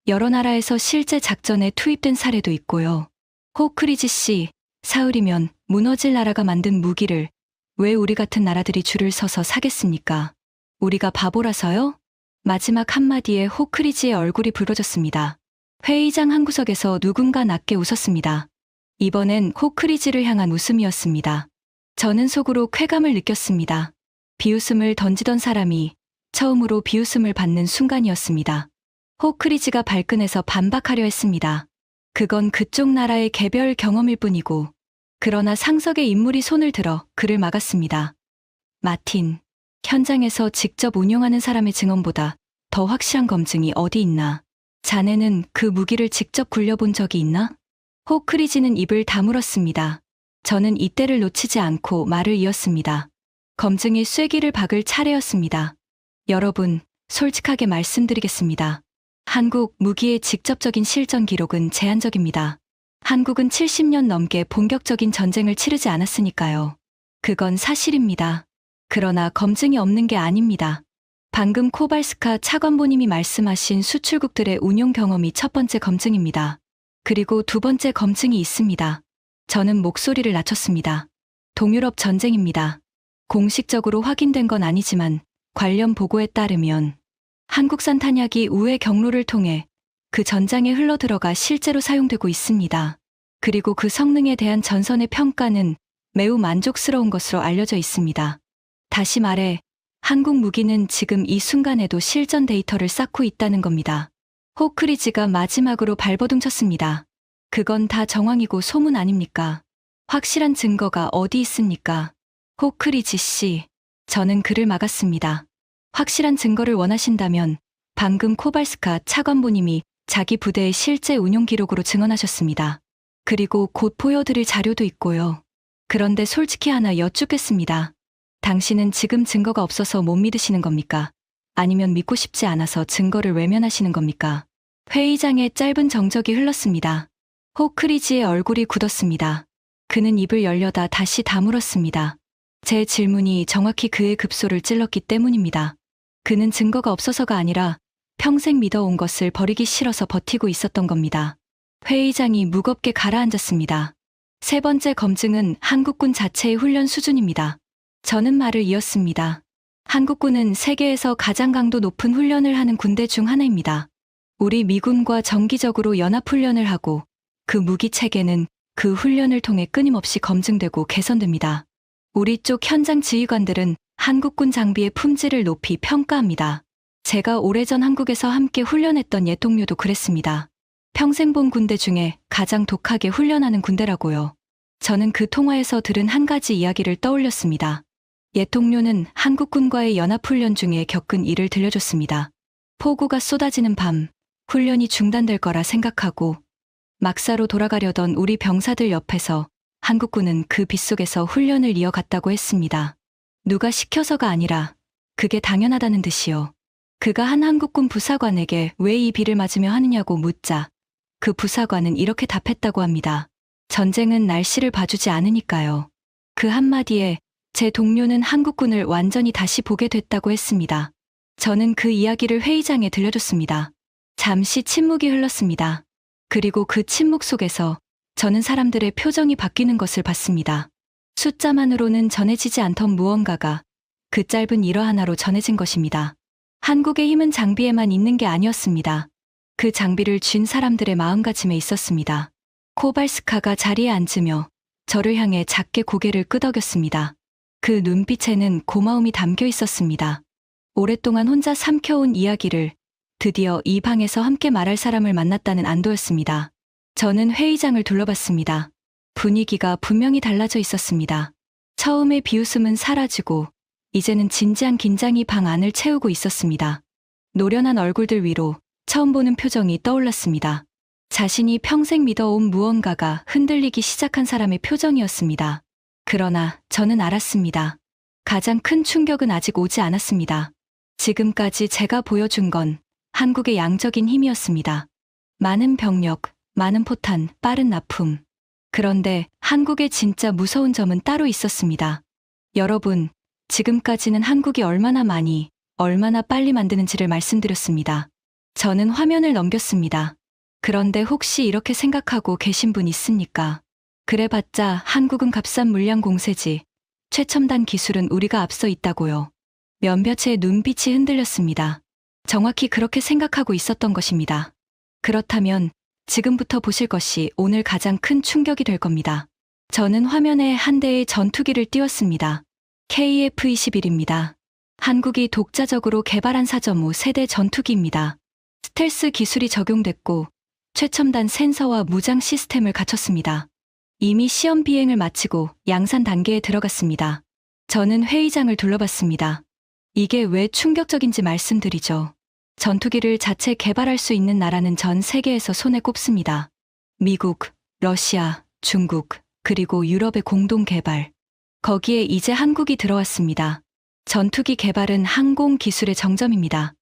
여러 나라에서 실제 작전에 투입된 사례도 있고요. 호크리지 씨, 사흘이면 무너질 나라가 만든 무기를 왜 우리 같은 나라들이 줄을 서서 사겠습니까? 우리가 바보라서요? 마지막 한마디에 호크리지의 얼굴이 붉어졌습니다. 회의장 한 구석에서 누군가 낮게 웃었습니다. 이번엔 호크리지를 향한 웃음이었습니다. 저는 속으로 쾌감을 느꼈습니다. 비웃음을 던지던 사람이 처음으로 비웃음을 받는 순간이었습니다. 호크리지가 발끈해서 반박하려 했습니다. 그건 그쪽 나라의 개별 경험일 뿐이고, 그러나 상석의 인물이 손을 들어 그를 막았습니다. 마틴, 현장에서 직접 운용하는 사람의 증언보다 더 확실한 검증이 어디 있나? 자네는 그 무기를 직접 굴려본 적이 있나? 호크리지는 입을 다물었습니다. 저는 이때를 놓치지 않고 말을 이었습니다. 검증이 쐐기를 박을 차례였습니다. 여러분, 솔직하게 말씀드리겠습니다. 한국 무기의 직접적인 실전 기록은 제한적입니다. 한국은 70년 넘게 본격적인 전쟁을 치르지 않았으니까요. 그건 사실입니다. 그러나 검증이 없는 게 아닙니다. 방금 코발스카 차관보님이 말씀하신 수출국들의 운용 경험이 첫 번째 검증입니다. 그리고 두 번째 검증이 있습니다. 저는 목소리를 낮췄습니다. 동유럽 전쟁입니다. 공식적으로 확인된 건 아니지만 관련 보고에 따르면 한국산 탄약이 우회 경로를 통해 그 전장에 흘러들어가 실제로 사용되고 있습니다. 그리고 그 성능에 대한 전선의 평가는 매우 만족스러운 것으로 알려져 있습니다. 다시 말해 한국 무기는 지금 이 순간에도 실전 데이터를 쌓고 있다는 겁니다. 호크리지가 마지막으로 발버둥 쳤습니다. 그건 다 정황이고 소문 아닙니까? 확실한 증거가 어디 있습니까? 호크리지 씨, 저는 그를 막았습니다. 확실한 증거를 원하신다면 방금 코발스카 차관보님이 자기 부대의 실제 운용 기록으로 증언하셨습니다. 그리고 곧 보여드릴 자료도 있고요. 그런데 솔직히 하나 여쭙겠습니다. 당신은 지금 증거가 없어서 못 믿으시는 겁니까? 아니면 믿고 싶지 않아서 증거를 외면하시는 겁니까? 회의장에 짧은 정적이 흘렀습니다. 호크리지의 얼굴이 굳었습니다. 그는 입을 열려다 다시 다물었습니다. 제 질문이 정확히 그의 급소를 찔렀기 때문입니다. 그는 증거가 없어서가 아니라 평생 믿어온 것을 버리기 싫어서 버티고 있었던 겁니다. 회의장이 무겁게 가라앉았습니다. 세 번째 검증은 한국군 자체의 훈련 수준입니다. 저는 말을 이었습니다. 한국군은 세계에서 가장 강도 높은 훈련을 하는 군대 중 하나입니다. 우리 미군과 정기적으로 연합훈련을 하고 그 무기 체계는 그 훈련을 통해 끊임없이 검증되고 개선됩니다. 우리 쪽 현장 지휘관들은 한국군 장비의 품질을 높이 평가합니다. 제가 오래전 한국에서 함께 훈련했던 옛 동료도 그랬습니다. 평생 본 군대 중에 가장 독하게 훈련하는 군대라고요. 저는 그 통화에서 들은 한 가지 이야기를 떠올렸습니다. 옛 동료는 한국군과의 연합훈련 중에 겪은 일을 들려줬습니다. 폭우가 쏟아지는 밤, 훈련이 중단될 거라 생각하고 막사로 돌아가려던 우리 병사들 옆에서 한국군은 그 빗속에서 훈련을 이어갔다고 했습니다. 누가 시켜서가 아니라 그게 당연하다는 듯이요. 그가 한 한국군 부사관에게 왜 이 비를 맞으며 하느냐고 묻자 그 부사관은 이렇게 답했다고 합니다. 전쟁은 날씨를 봐주지 않으니까요. 그 한마디에 제 동료는 한국군을 완전히 다시 보게 됐다고 했습니다. 저는 그 이야기를 회의장에 들려줬습니다. 잠시 침묵이 흘렀습니다. 그리고 그 침묵 속에서 저는 사람들의 표정이 바뀌는 것을 봤습니다. 숫자만으로는 전해지지 않던 무언가가 그 짧은 일화 하나로 전해진 것입니다. 한국의 힘은 장비에만 있는 게 아니었습니다. 그 장비를 쥔 사람들의 마음가짐에 있었습니다. 코발스카가 자리에 앉으며 저를 향해 작게 고개를 끄덕였습니다. 그 눈빛에는 고마움이 담겨 있었습니다. 오랫동안 혼자 삼켜온 이야기를 드디어 이 방에서 함께 말할 사람을 만났다는 안도였습니다. 저는 회의장을 둘러봤습니다. 분위기가 분명히 달라져 있었습니다. 처음의 비웃음은 사라지고 이제는 진지한 긴장이 방 안을 채우고 있었습니다. 노련한 얼굴들 위로 처음 보는 표정이 떠올랐습니다. 자신이 평생 믿어온 무언가가 흔들리기 시작한 사람의 표정이었습니다. 그러나 저는 알았습니다. 가장 큰 충격은 아직 오지 않았습니다. 지금까지 제가 보여준 건 한국의 양적인 힘이었습니다. 많은 병력, 많은 포탄, 빠른 납품. 그런데 한국의 진짜 무서운 점은 따로 있었습니다. 여러분, 지금까지는 한국이 얼마나 많이, 얼마나 빨리 만드는지를 말씀드렸습니다. 저는 화면을 넘겼습니다. 그런데 혹시 이렇게 생각하고 계신 분 있습니까? 그래봤자 한국은 값싼 물량 공세지, 최첨단 기술은 우리가 앞서 있다고요. 몇몇의 눈빛이 흔들렸습니다. 정확히 그렇게 생각하고 있었던 것입니다. 그렇다면 지금부터 보실 것이 오늘 가장 큰 충격이 될 겁니다. 저는 화면에 한 대의 전투기를 띄웠습니다. KF-21입니다. 한국이 독자적으로 개발한 4.5 세대 전투기입니다. 스텔스 기술이 적용됐고 최첨단 센서와 무장 시스템을 갖췄습니다. 이미 시험 비행을 마치고 양산 단계에 들어갔습니다. 저는 회의장을 둘러봤습니다. 이게 왜 충격적인지 말씀드리죠. 전투기를 자체 개발할 수 있는 나라는 전 세계에서 손에 꼽습니다. 미국, 러시아, 중국, 그리고 유럽의 공동 개발. 거기에 이제 한국이 들어왔습니다. 전투기 개발은 항공 기술의 정점입니다.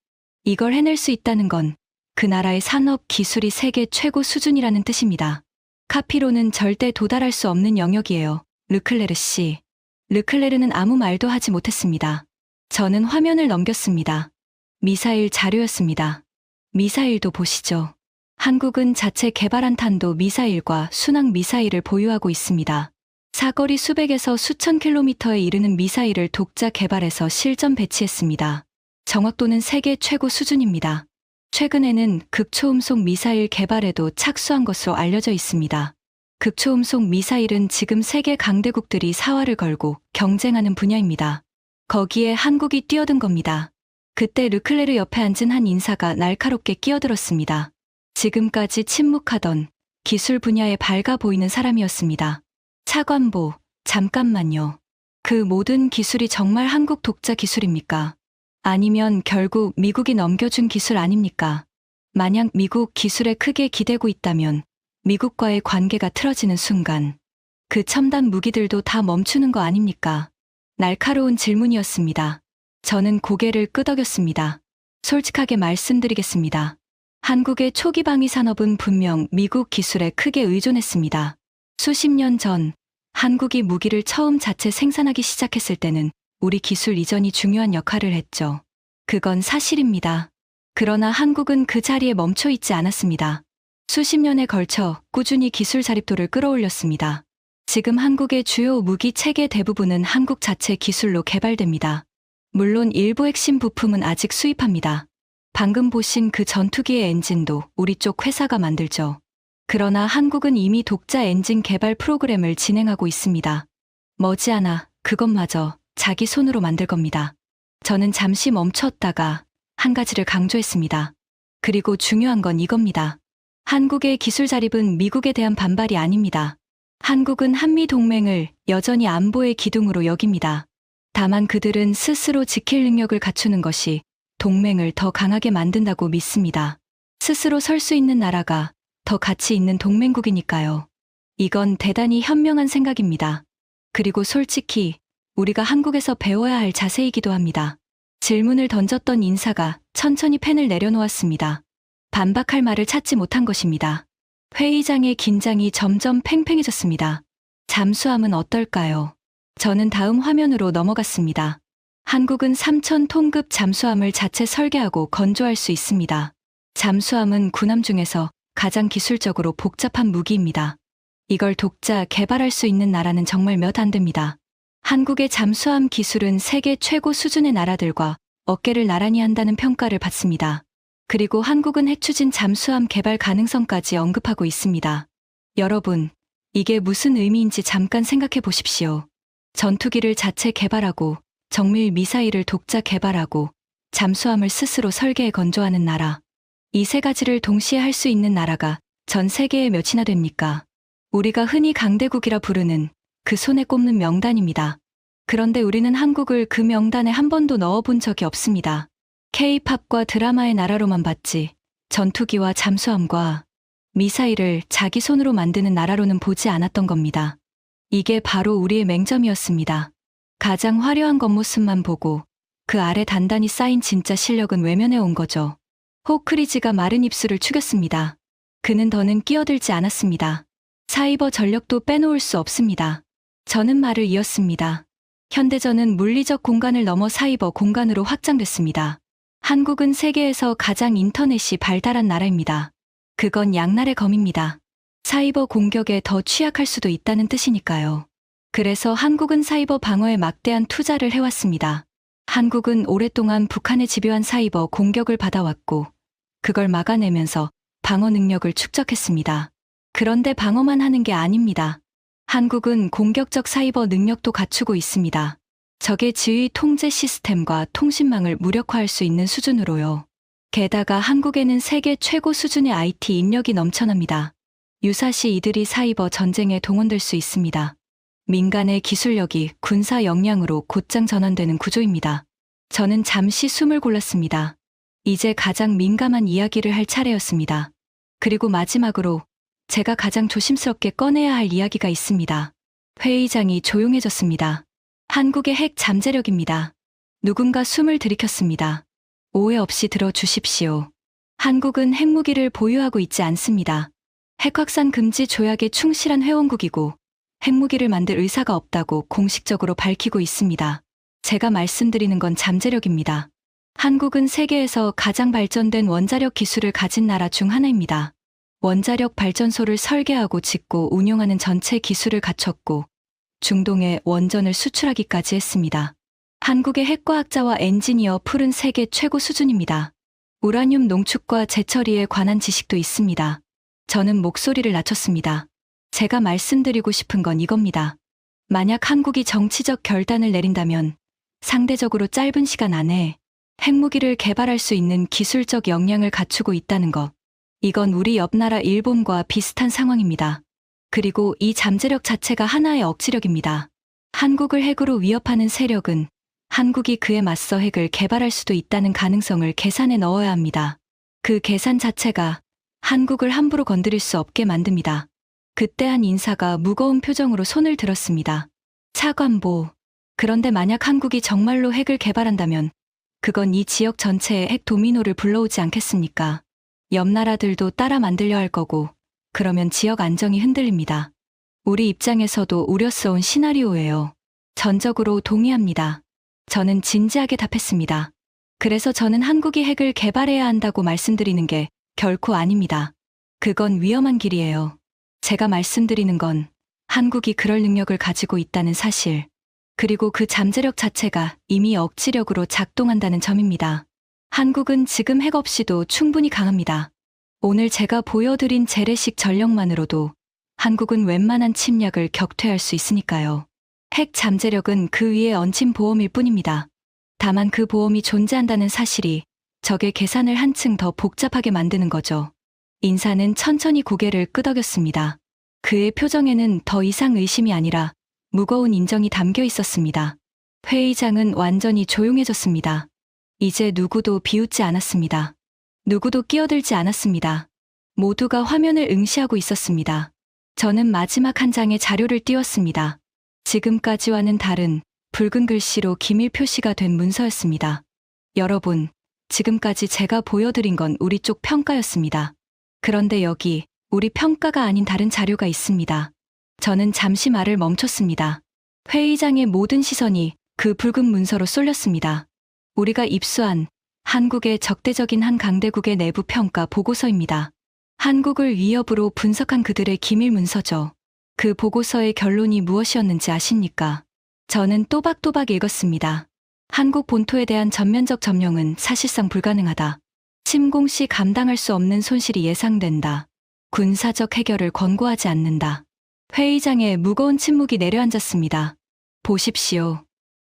이걸 해낼 수 있다는 건 그 나라의 산업 기술이 세계 최고 수준이라는 뜻입니다. 카피로는 절대 도달할 수 없는 영역이에요. 르클레르 씨. 르클레르는 아무 말도 하지 못했습니다. 저는 화면을 넘겼습니다. 미사일 자료였습니다. 미사일도 보시죠. 한국은 자체 개발한 탄도 미사일과 순항 미사일을 보유하고 있습니다. 사거리 수백에서 수천 킬로미터에 이르는 미사일을 독자 개발해서 실전 배치했습니다. 정확도는 세계 최고 수준입니다. 최근에는 극초음속 미사일 개발에도 착수한 것으로 알려져 있습니다. 극초음속 미사일은 지금 세계 강대국들이 사활을 걸고 경쟁하는 분야입니다. 거기에 한국이 뛰어든 겁니다. 그때 르클레르 옆에 앉은 한 인사가 날카롭게 끼어들었습니다. 지금까지 침묵하던 기술 분야에 밝아 보이는 사람이었습니다. 차관보, 잠깐만요. 그 모든 기술이 정말 한국 독자 기술입니까? 아니면 결국 미국이 넘겨준 기술 아닙니까? 만약 미국 기술에 크게 기대고 있다면 미국과의 관계가 틀어지는 순간 그 첨단 무기들도 다 멈추는 거 아닙니까? 날카로운 질문이었습니다. 저는 고개를 끄덕였습니다. 솔직하게 말씀드리겠습니다. 한국의 초기 방위 산업은 분명 미국 기술에 크게 의존했습니다. 수십 년 전 한국이 무기를 처음 자체 생산하기 시작했을 때는 우리 기술 이전이 중요한 역할을 했죠. 그건 사실입니다. 그러나 한국은 그 자리에 멈춰 있지 않았습니다. 수십 년에 걸쳐 꾸준히 기술 자립도를 끌어올렸습니다. 지금 한국의 주요 무기 체계 대부분은 한국 자체 기술로 개발됩니다. 물론 일부 핵심 부품은 아직 수입합니다. 방금 보신 그 전투기의 엔진도 우리 쪽 회사가 만들죠. 그러나 한국은 이미 독자 엔진 개발 프로그램을 진행하고 있습니다. 머지않아 그것마저 자기 손으로 만들 겁니다. 저는 잠시 멈췄다가 한 가지를 강조했습니다. 그리고 중요한 건 이겁니다. 한국의 기술 자립은 미국에 대한 반발이 아닙니다. 한국은 한미 동맹을 여전히 안보의 기둥으로 여깁니다. 다만 그들은 스스로 지킬 능력을 갖추는 것이 동맹을 더 강하게 만든다고 믿습니다. 스스로 설 수 있는 나라가 더 가치 있는 동맹국이니까요. 이건 대단히 현명한 생각입니다. 그리고 솔직히 우리가 한국에서 배워야 할 자세이기도 합니다. 질문을 던졌던 인사가 천천히 펜을 내려놓았습니다. 반박할 말을 찾지 못한 것입니다. 회의장의 긴장이 점점 팽팽해졌습니다. 잠수함은 어떨까요? 저는 다음 화면으로 넘어갔습니다. 한국은 3,000톤급 잠수함을 자체 설계하고 건조할 수 있습니다. 잠수함은 군함 중에서 가장 기술적으로 복잡한 무기입니다. 이걸 독자 개발할 수 있는 나라는 정말 몇 안 됩니다. 한국의 잠수함 기술은 세계 최고 수준의 나라들과 어깨를 나란히 한다는 평가를 받습니다. 그리고 한국은 핵추진 잠수함 개발 가능성까지 언급하고 있습니다. 여러분, 이게 무슨 의미인지 잠깐 생각해 보십시오. 전투기를 자체 개발하고 정밀 미사일을 독자 개발하고 잠수함을 스스로 설계해 건조하는 나라. 이 세 가지를 동시에 할 수 있는 나라가 전 세계에 몇이나 됩니까? 우리가 흔히 강대국이라 부르는 그 손에 꼽는 명단입니다. 그런데 우리는 한국을 그 명단에 한 번도 넣어본 적이 없습니다. K-팝과 드라마의 나라로만 봤지 전투기와 잠수함과 미사일을 자기 손으로 만드는 나라로는 보지 않았던 겁니다. 이게 바로 우리의 맹점이었습니다. 가장 화려한 겉모습만 보고 그 아래 단단히 쌓인 진짜 실력은 외면해 온 거죠. 호크리지가 마른 입술을 축였습니다. 그는 더는 끼어들지 않았습니다. 사이버 전력도 빼놓을 수 없습니다. 저는 말을 이었습니다. 현대전은 물리적 공간을 넘어 사이버 공간으로 확장됐습니다. 한국은 세계에서 가장 인터넷이 발달한 나라입니다. 그건 양날의 검입니다. 사이버 공격에 더 취약할 수도 있다는 뜻이니까요. 그래서 한국은 사이버 방어에 막대한 투자를 해왔습니다. 한국은 오랫동안 북한의 집요한 사이버 공격을 받아왔고 그걸 막아내면서 방어 능력을 축적했습니다. 그런데 방어만 하는 게 아닙니다. 한국은 공격적 사이버 능력도 갖추고 있습니다. 적의 지휘 통제 시스템과 통신망을 무력화할 수 있는 수준으로요. 게다가 한국에는 세계 최고 수준의 IT 인력이 넘쳐납니다. 유사시 이들이 사이버 전쟁에 동원될 수 있습니다. 민간의 기술력이 군사 역량으로 곧장 전환되는 구조입니다. 저는 잠시 숨을 골랐습니다. 이제 가장 민감한 이야기를 할 차례였습니다. 그리고 마지막으로 제가 가장 조심스럽게 꺼내야 할 이야기가 있습니다. 회의장이 조용해졌습니다. 한국의 핵 잠재력입니다. 누군가 숨을 들이켰습니다. 오해 없이 들어주십시오. 한국은 핵무기를 보유하고 있지 않습니다. 핵 확산 금지 조약에 충실한 회원국이고 핵무기를 만들 의사가 없다고 공식적으로 밝히고 있습니다. 제가 말씀드리는 건 잠재력입니다. 한국은 세계에서 가장 발전된 원자력 기술을 가진 나라 중 하나입니다. 원자력 발전소를 설계하고 짓고 운용하는 전체 기술을 갖췄고 중동에 원전을 수출하기까지 했습니다. 한국의 핵과학자와 엔지니어 풀은 세계 최고 수준입니다. 우라늄 농축과 재처리에 관한 지식도 있습니다. 저는 목소리를 낮췄습니다. 제가 말씀드리고 싶은 건 이겁니다. 만약 한국이 정치적 결단을 내린다면 상대적으로 짧은 시간 안에 핵무기를 개발할 수 있는 기술적 역량을 갖추고 있다는 것. 이건 우리 옆 나라 일본과 비슷한 상황입니다. 그리고 이 잠재력 자체가 하나의 억지력입니다. 한국을 핵으로 위협하는 세력은 한국이 그에 맞서 핵을 개발할 수도 있다는 가능성을 계산에 넣어야 합니다. 그 계산 자체가 한국을 함부로 건드릴 수 없게 만듭니다. 그때 한 인사가 무거운 표정으로 손을 들었습니다. 차관보. 그런데 만약 한국이 정말로 핵을 개발한다면 그건 이 지역 전체에 핵 도미노를 불러오지 않겠습니까? 옆 나라들도 따라 만들려 할 거고 그러면 지역 안정이 흔들립니다. 우리 입장에서도 우려스러운 시나리오예요. 전적으로 동의합니다. 저는 진지하게 답했습니다. 그래서 저는 한국이 핵을 개발해야 한다고 말씀드리는 게 결코 아닙니다. 그건 위험한 길이에요. 제가 말씀드리는 건 한국이 그럴 능력을 가지고 있다는 사실, 그리고 그 잠재력 자체가 이미 억지력으로 작동한다는 점입니다. 한국은 지금 핵 없이도 충분히 강합니다. 오늘 제가 보여드린 재래식 전력만으로도 한국은 웬만한 침략을 격퇴할 수 있으니까요. 핵 잠재력은 그 위에 얹힌 보험일 뿐입니다. 다만 그 보험이 존재한다는 사실이 적의 계산을 한층 더 복잡하게 만드는 거죠. 인사는 천천히 고개를 끄덕였습니다. 그의 표정에는 더 이상 의심이 아니라 무거운 인정이 담겨 있었습니다. 회의장은 완전히 조용해졌습니다. 이제 누구도 비웃지 않았습니다. 누구도 끼어들지 않았습니다. 모두가 화면을 응시하고 있었습니다. 저는 마지막 한 장의 자료를 띄웠습니다. 지금까지와는 다른 붉은 글씨로 기밀 표시가 된 문서였습니다. 여러분, 지금까지 제가 보여드린 건 우리 쪽 평가였습니다. 그런데 여기 우리 평가가 아닌 다른 자료가 있습니다. 저는 잠시 말을 멈췄습니다. 회의장의 모든 시선이 그 붉은 문서로 쏠렸습니다. 우리가 입수한 한국의 적대적인 한 강대국의 내부 평가 보고서입니다. 한국을 위협으로 분석한 그들의 기밀 문서죠. 그 보고서의 결론이 무엇이었는지 아십니까? 저는 또박또박 읽었습니다. 한국 본토에 대한 전면적 점령은 사실상 불가능하다. 침공 시 감당할 수 없는 손실이 예상된다. 군사적 해결을 권고하지 않는다. 회의장에 무거운 침묵이 내려앉았습니다. 보십시오.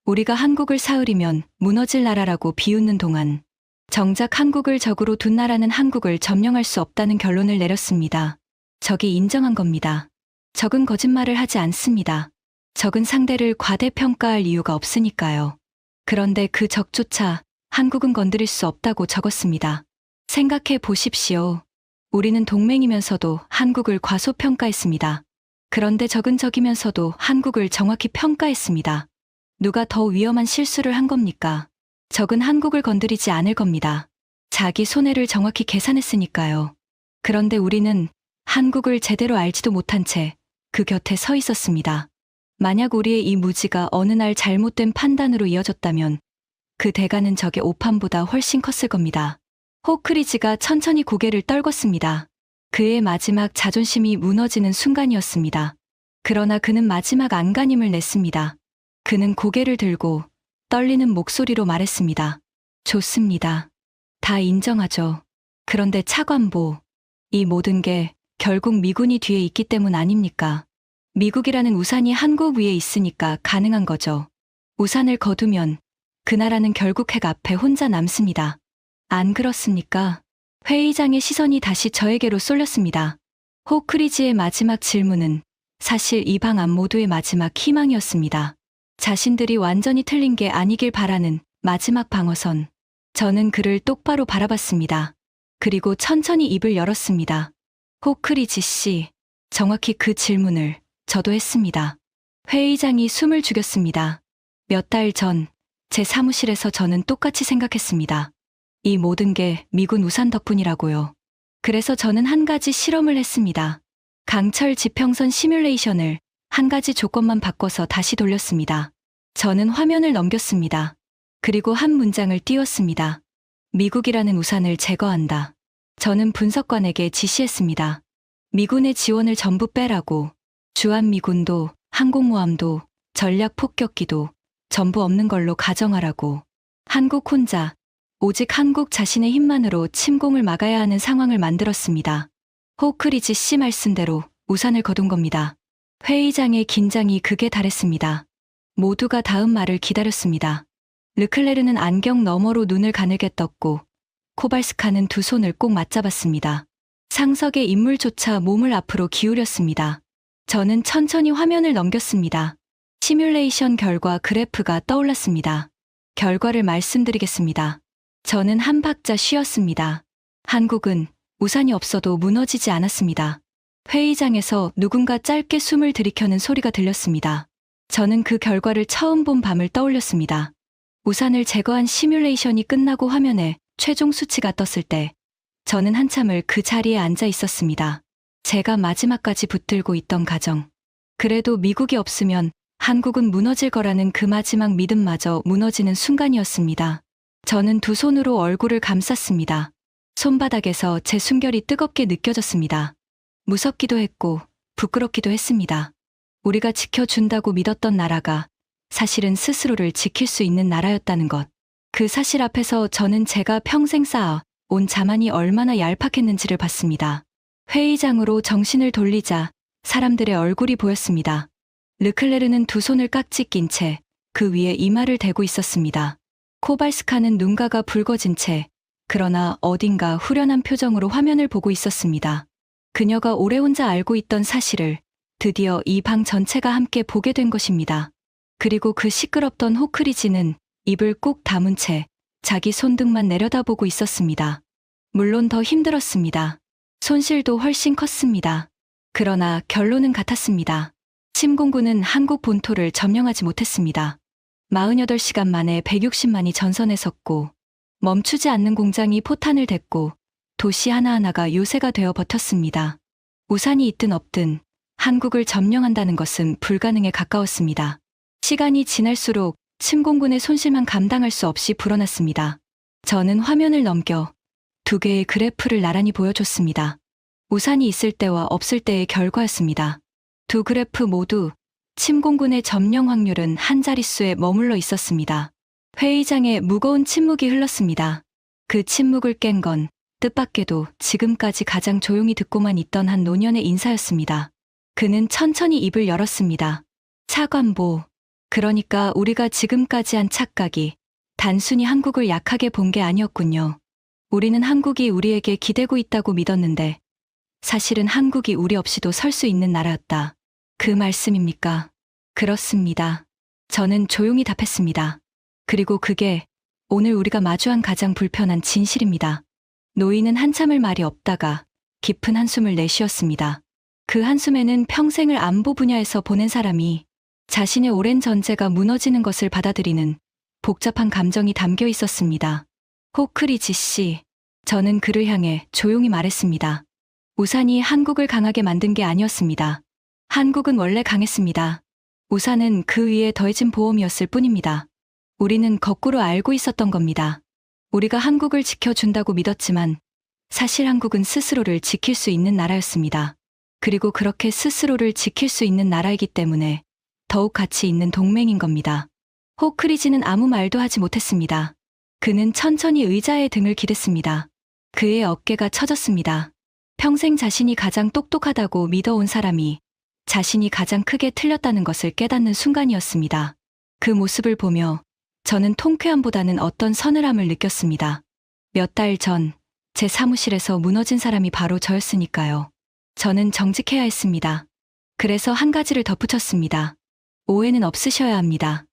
우리가 한국을 사흘이면 무너질 나라라고 비웃는 동안 정작 한국을 적으로 둔 나라는 한국을 점령할 수 없다는 결론을 내렸습니다. 적이 인정한 겁니다. 적은 거짓말을 하지 않습니다. 적은 상대를 과대평가할 이유가 없으니까요. 그런데 그 적조차 한국은 건드릴 수 없다고 적었습니다. 생각해 보십시오. 우리는 동맹이면서도 한국을 과소평가했습니다. 그런데 적은 적이면서도 한국을 정확히 평가했습니다. 누가 더 위험한 실수를 한 겁니까? 적은 한국을 건드리지 않을 겁니다. 자기 손해를 정확히 계산했으니까요. 그런데 우리는 한국을 제대로 알지도 못한 채 그 곁에 서 있었습니다. 만약 우리의 이 무지가 어느 날 잘못된 판단으로 이어졌다면 그 대가는 적의 오판보다 훨씬 컸을 겁니다. 호크리지가 천천히 고개를 떨궜습니다. 그의 마지막 자존심이 무너지는 순간이었습니다. 그러나 그는 마지막 안간힘을 냈습니다. 그는 고개를 들고 떨리는 목소리로 말했습니다. 좋습니다. 다 인정하죠. 그런데 차관보, 이 모든 게 결국 미군이 뒤에 있기 때문 아닙니까? 미국이라는 우산이 한국 위에 있으니까 가능한 거죠. 우산을 거두면 그 나라는 결국 핵 앞에 혼자 남습니다. 안 그렇습니까? 회의장의 시선이 다시 저에게로 쏠렸습니다. 호크리지의 마지막 질문은 사실 이 방 안 모두의 마지막 희망이었습니다. 자신들이 완전히 틀린 게 아니길 바라는 마지막 방어선. 저는 그를 똑바로 바라봤습니다. 그리고 천천히 입을 열었습니다. 호크리지 씨, 정확히 그 질문을 저도 했습니다. 회의장이 숨을 죽였습니다. 몇 달 전 제 사무실에서 저는 똑같이 생각했습니다. 이 모든 게 미군 우산 덕분이라고요. 그래서 저는 한 가지 실험을 했습니다. 강철 지평선 시뮬레이션을 한 가지 조건만 바꿔서 다시 돌렸습니다. 저는 화면을 넘겼습니다. 그리고 한 문장을 띄웠습니다. 미국이라는 우산을 제거한다. 저는 분석관에게 지시했습니다. 미군의 지원을 전부 빼라고. 주한미군도, 항공모함도, 전략폭격기도 전부 없는 걸로 가정하라고. 한국 혼자, 오직 한국 자신의 힘만으로 침공을 막아야 하는 상황을 만들었습니다. 호크리지 씨 말씀대로 우산을 거둔 겁니다. 회의장의 긴장이 극에 달했습니다. 모두가 다음 말을 기다렸습니다. 르클레르는 안경 너머로 눈을 가늘게 떴고 코발스카는 두 손을 꼭 맞잡았습니다. 상석의 인물조차 몸을 앞으로 기울였습니다. 저는 천천히 화면을 넘겼습니다. 시뮬레이션 결과 그래프가 떠올랐습니다. 결과를 말씀드리겠습니다. 저는 한 박자 쉬었습니다. 한국은 우산이 없어도 무너지지 않았습니다. 회의장에서 누군가 짧게 숨을 들이켜는 소리가 들렸습니다. 저는 그 결과를 처음 본 밤을 떠올렸습니다. 우산을 제거한 시뮬레이션이 끝나고 화면에 최종 수치가 떴을 때 저는 한참을 그 자리에 앉아 있었습니다. 제가 마지막까지 붙들고 있던 가정. 그래도 미국이 없으면 한국은 무너질 거라는 그 마지막 믿음마저 무너지는 순간이었습니다. 저는 두 손으로 얼굴을 감쌌습니다. 손바닥에서 제 숨결이 뜨겁게 느껴졌습니다. 무섭기도 했고 부끄럽기도 했습니다. 우리가 지켜준다고 믿었던 나라가 사실은 스스로를 지킬 수 있는 나라였다는 것. 그 사실 앞에서 저는 제가 평생 쌓아 온 자만이 얼마나 얄팍했는지를 봤습니다. 회의장으로 정신을 돌리자 사람들의 얼굴이 보였습니다. 르클레르는 두 손을 깍지 낀 채 그 위에 이마를 대고 있었습니다. 코발스카는 눈가가 붉어진 채 그러나 어딘가 후련한 표정으로 화면을 보고 있었습니다. 그녀가 오래 혼자 알고 있던 사실을 드디어 이 방 전체가 함께 보게 된 것입니다. 그리고 그 시끄럽던 호크리지는 입을 꾹 다문 채 자기 손등만 내려다보고 있었습니다. 물론 더 힘들었습니다. 손실도 훨씬 컸습니다. 그러나 결론은 같았습니다. 침공군은 한국 본토를 점령하지 못했습니다. 48시간 만에 160만이 전선에 섰고 멈추지 않는 공장이 포탄을 댔고 도시 하나하나가 요새가 되어 버텼습니다. 우산이 있든 없든 한국을 점령한다는 것은 불가능에 가까웠습니다. 시간이 지날수록 침공군의 손실만 감당할 수 없이 불어났습니다. 저는 화면을 넘겨 두 개의 그래프를 나란히 보여줬습니다. 우산이 있을 때와 없을 때의 결과였습니다. 두 그래프 모두 침공군의 점령 확률은 한 자릿수에 머물러 있었습니다. 회의장에 무거운 침묵이 흘렀습니다. 그 침묵을 깬 건 뜻밖에도 지금까지 가장 조용히 듣고만 있던 한 노년의 인사였습니다. 그는 천천히 입을 열었습니다. 차관보. 그러니까 우리가 지금까지 한 착각이 단순히 한국을 약하게 본 게 아니었군요. 우리는 한국이 우리에게 기대고 있다고 믿었는데 사실은 한국이 우리 없이도 설 수 있는 나라였다. 그 말씀입니까? 그렇습니다. 저는 조용히 답했습니다. 그리고 그게 오늘 우리가 마주한 가장 불편한 진실입니다. 노인은 한참을 말이 없다가 깊은 한숨을 내쉬었습니다. 그 한숨에는 평생을 안보 분야에서 보낸 사람이 자신의 오랜 전제가 무너지는 것을 받아들이는 복잡한 감정이 담겨 있었습니다. 호크리지 씨, 저는 그를 향해 조용히 말했습니다. 우산이 한국을 강하게 만든 게 아니었습니다. 한국은 원래 강했습니다. 우산은 그 위에 더해진 보험이었을 뿐입니다. 우리는 거꾸로 알고 있었던 겁니다. 우리가 한국을 지켜준다고 믿었지만 사실 한국은 스스로를 지킬 수 있는 나라였습니다. 그리고 그렇게 스스로를 지킬 수 있는 나라이기 때문에 더욱 가치 있는 동맹인 겁니다. 호크리지는 아무 말도 하지 못했습니다. 그는 천천히 의자에 등을 기댔습니다. 그의 어깨가 처졌습니다. 평생 자신이 가장 똑똑하다고 믿어온 사람이 자신이 가장 크게 틀렸다는 것을 깨닫는 순간이었습니다. 그 모습을 보며 저는 통쾌함보다는 어떤 서늘함을 느꼈습니다. 몇 달 전 제 사무실에서 무너진 사람이 바로 저였으니까요. 저는 정직해야 했습니다. 그래서 한 가지를 덧붙였습니다. 오해는 없으셔야 합니다.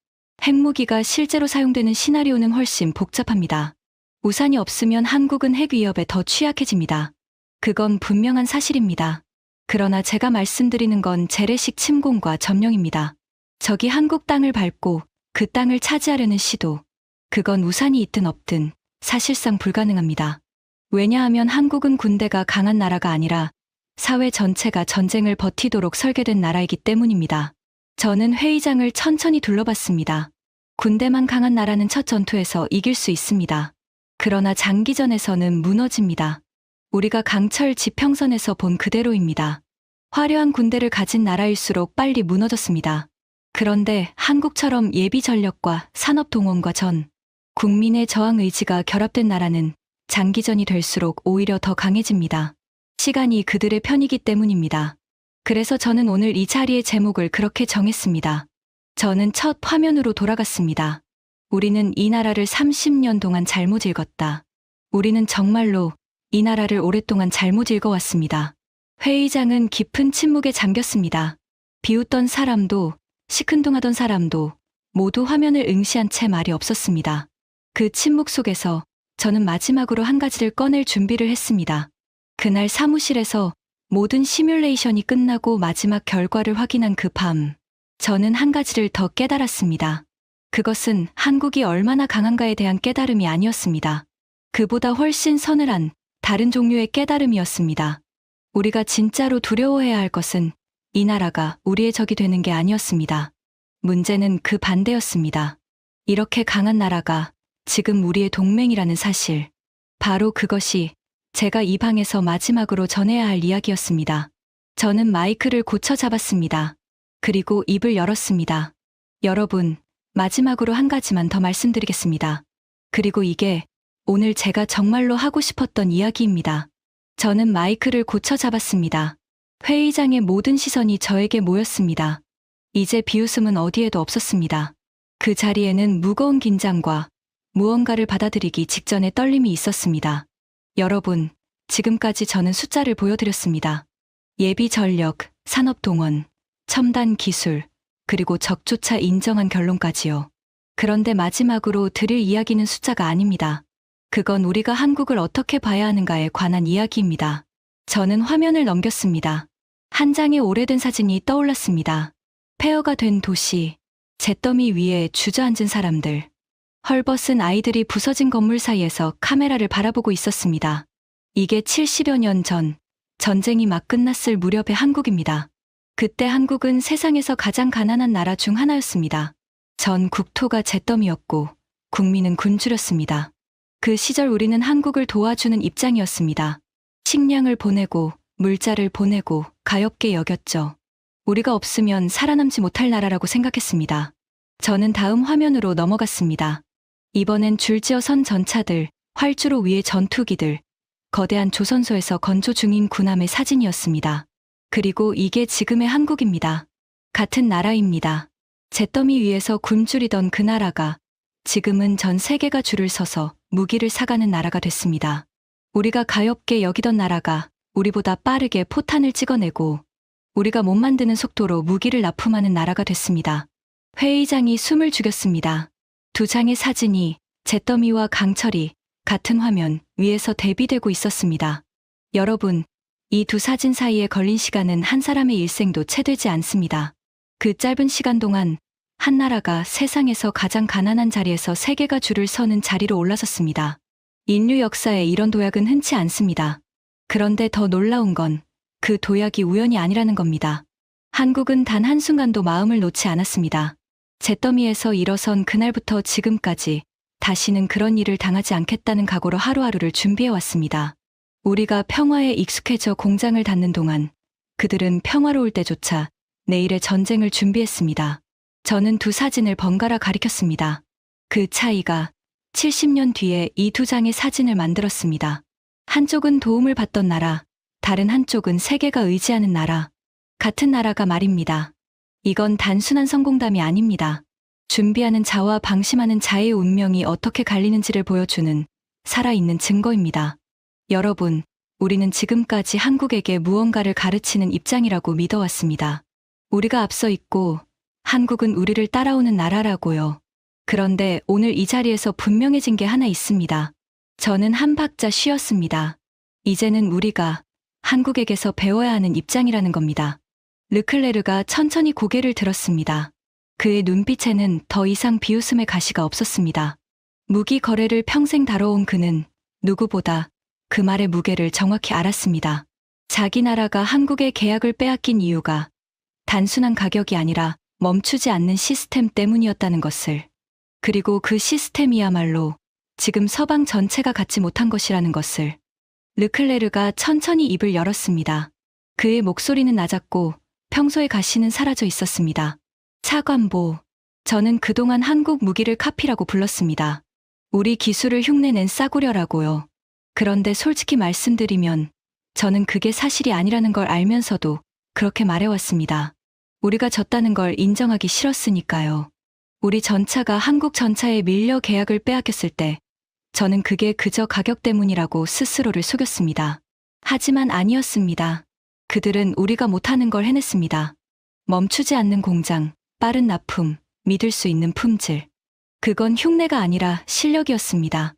핵무기가 실제로 사용되는 시나리오는 훨씬 복잡합니다. 우산이 없으면 한국은 핵 위협에 더 취약해집니다. 그건 분명한 사실입니다. 그러나 제가 말씀드리는 건 재래식 침공과 점령입니다. 적이 한국 땅을 밟고 그 땅을 차지하려는 시도, 그건 우산이 있든 없든 사실상 불가능합니다. 왜냐하면 한국은 군대가 강한 나라가 아니라 사회 전체가 전쟁을 버티도록 설계된 나라이기 때문입니다. 저는 회의장을 천천히 둘러봤습니다. 군대만 강한 나라는 첫 전투에서 이길 수 있습니다. 그러나 장기전에서는 무너집니다. 우리가 강철 지평선에서 본 그대로입니다. 화려한 군대를 가진 나라일수록 빨리 무너졌습니다. 그런데 한국처럼 예비 전력과 산업 동원과 전 국민의 저항 의지가 결합된 나라는 장기전이 될수록 오히려 더 강해집니다. 시간이 그들의 편이기 때문입니다. 그래서 저는 오늘 이 자리의 제목을 그렇게 정했습니다. 저는 첫 화면으로 돌아갔습니다. 우리는 이 나라를 30년 동안 잘못 읽었다. 우리는 정말로 이 나라를 오랫동안 잘못 읽어왔습니다. 회의장은 깊은 침묵에 잠겼습니다. 비웃던 사람도 시큰둥하던 사람도 모두 화면을 응시한 채 말이 없었습니다. 그 침묵 속에서 저는 마지막으로 한 가지를 꺼낼 준비를 했습니다. 그날 사무실에서 모든 시뮬레이션이 끝나고 마지막 결과를 확인한 그 밤, 저는 한 가지를 더 깨달았습니다. 그것은 한국이 얼마나 강한가에 대한 깨달음이 아니었습니다. 그보다 훨씬 서늘한 다른 종류의 깨달음이었습니다. 우리가 진짜로 두려워해야 할 것은 이 나라가 우리의 적이 되는 게 아니었습니다. 문제는 그 반대였습니다. 이렇게 강한 나라가 지금 우리의 동맹이라는 사실. 바로 그것이 제가 이 방에서 마지막으로 전해야 할 이야기였습니다. 저는 마이크를 고쳐 잡았습니다. 그리고 입을 열었습니다. 여러분, 마지막으로 한 가지만 더 말씀드리겠습니다. 그리고 이게 오늘 제가 정말로 하고 싶었던 이야기입니다. 저는 마이크를 고쳐 잡았습니다. 회의장의 모든 시선이 저에게 모였습니다. 이제 비웃음은 어디에도 없었습니다. 그 자리에는 무거운 긴장과 무언가를 받아들이기 직전의 떨림이 있었습니다. 여러분, 지금까지 저는 숫자를 보여드렸습니다. 예비 전력, 산업 동원, 첨단 기술, 그리고 적조차 인정한 결론까지요. 그런데 마지막으로 드릴 이야기는 숫자가 아닙니다. 그건 우리가 한국을 어떻게 봐야 하는가에 관한 이야기입니다. 저는 화면을 넘겼습니다. 한 장의 오래된 사진이 떠올랐습니다. 폐허가 된 도시, 잿더미 위에 주저앉은 사람들, 헐벗은 아이들이 부서진 건물 사이에서 카메라를 바라보고 있었습니다. 이게 70여 년 전, 전쟁이 막 끝났을 무렵의 한국입니다. 그때 한국은 세상에서 가장 가난한 나라 중 하나였습니다. 전 국토가 잿더미였고 국민은 굶주렸습니다. 그 시절 우리는 한국을 도와주는 입장이었습니다. 식량을 보내고 물자를 보내고 가엾게 여겼죠. 우리가 없으면 살아남지 못할 나라라고 생각했습니다. 저는 다음 화면으로 넘어갔습니다. 이번엔 줄지어 선 전차들, 활주로 위의 전투기들, 거대한 조선소에서 건조 중인 군함의 사진이었습니다. 그리고 이게 지금의 한국입니다. 같은 나라입니다. 잿더미 위에서 굶주리던 그 나라가 지금은 전 세계가 줄을 서서 무기를 사가는 나라가 됐습니다. 우리가 가엾게 여기던 나라가 우리보다 빠르게 포탄을 찍어내고 우리가 못 만드는 속도로 무기를 납품하는 나라가 됐습니다. 회의장이 숨을 죽였습니다. 두 장의 사진이 잿더미와 강철이 같은 화면 위에서 대비되고 있었습니다. 여러분, 이 두 사진 사이에 걸린 시간은 한 사람의 일생도 채 되지 않습니다. 그 짧은 시간 동안 한 나라가 세상에서 가장 가난한 자리에서 세계가 줄을 서는 자리로 올라섰습니다. 인류 역사에 이런 도약은 흔치 않습니다. 그런데 더 놀라운 건 그 도약이 우연이 아니라는 겁니다. 한국은 단 한순간도 마음을 놓지 않았습니다. 잿더미에서 일어선 그날부터 지금까지 다시는 그런 일을 당하지 않겠다는 각오로 하루하루를 준비해왔습니다. 우리가 평화에 익숙해져 공장을 닫는 동안 그들은 평화로울 때조차 내일의 전쟁을 준비했습니다. 저는 두 사진을 번갈아 가리켰습니다. 그 차이가 70년 뒤에 이 두 장의 사진을 만들었습니다. 한쪽은 도움을 받던 나라, 다른 한쪽은 세계가 의지하는 나라. 같은 나라가 말입니다. 이건 단순한 성공담이 아닙니다. 준비하는 자와 방심하는 자의 운명이 어떻게 갈리는지를 보여주는 살아있는 증거입니다. 여러분, 우리는 지금까지 한국에게 무언가를 가르치는 입장이라고 믿어왔습니다. 우리가 앞서 있고 한국은 우리를 따라오는 나라라고요. 그런데 오늘 이 자리에서 분명해진 게 하나 있습니다. 저는 한 박자 쉬었습니다. 이제는 우리가 한국에게서 배워야 하는 입장이라는 겁니다. 르클레르가 천천히 고개를 들었습니다. 그의 눈빛에는 더 이상 비웃음의 가시가 없었습니다. 무기 거래를 평생 다뤄온 그는 누구보다 그 말의 무게를 정확히 알았습니다. 자기 나라가 한국의 계약을 빼앗긴 이유가 단순한 가격이 아니라 멈추지 않는 시스템 때문이었다는 것을, 그리고 그 시스템이야말로 지금 서방 전체가 갖지 못한 것이라는 것을. 르클레르가 천천히 입을 열었습니다. 그의 목소리는 낮았고 평소의 가시는 사라져 있었습니다. 차관보, 저는 그동안 한국 무기를 카피라고 불렀습니다. 우리 기술을 흉내낸 싸구려라고요. 그런데 솔직히 말씀드리면 저는 그게 사실이 아니라는 걸 알면서도 그렇게 말해왔습니다. 우리가 졌다는 걸 인정하기 싫었으니까요. 우리 전차가 한국 전차에 밀려 계약을 빼앗겼을 때 저는 그게 그저 가격 때문이라고 스스로를 속였습니다. 하지만 아니었습니다. 그들은 우리가 못하는 걸 해냈습니다. 멈추지 않는 공장, 빠른 납품, 믿을 수 있는 품질. 그건 흉내가 아니라 실력이었습니다.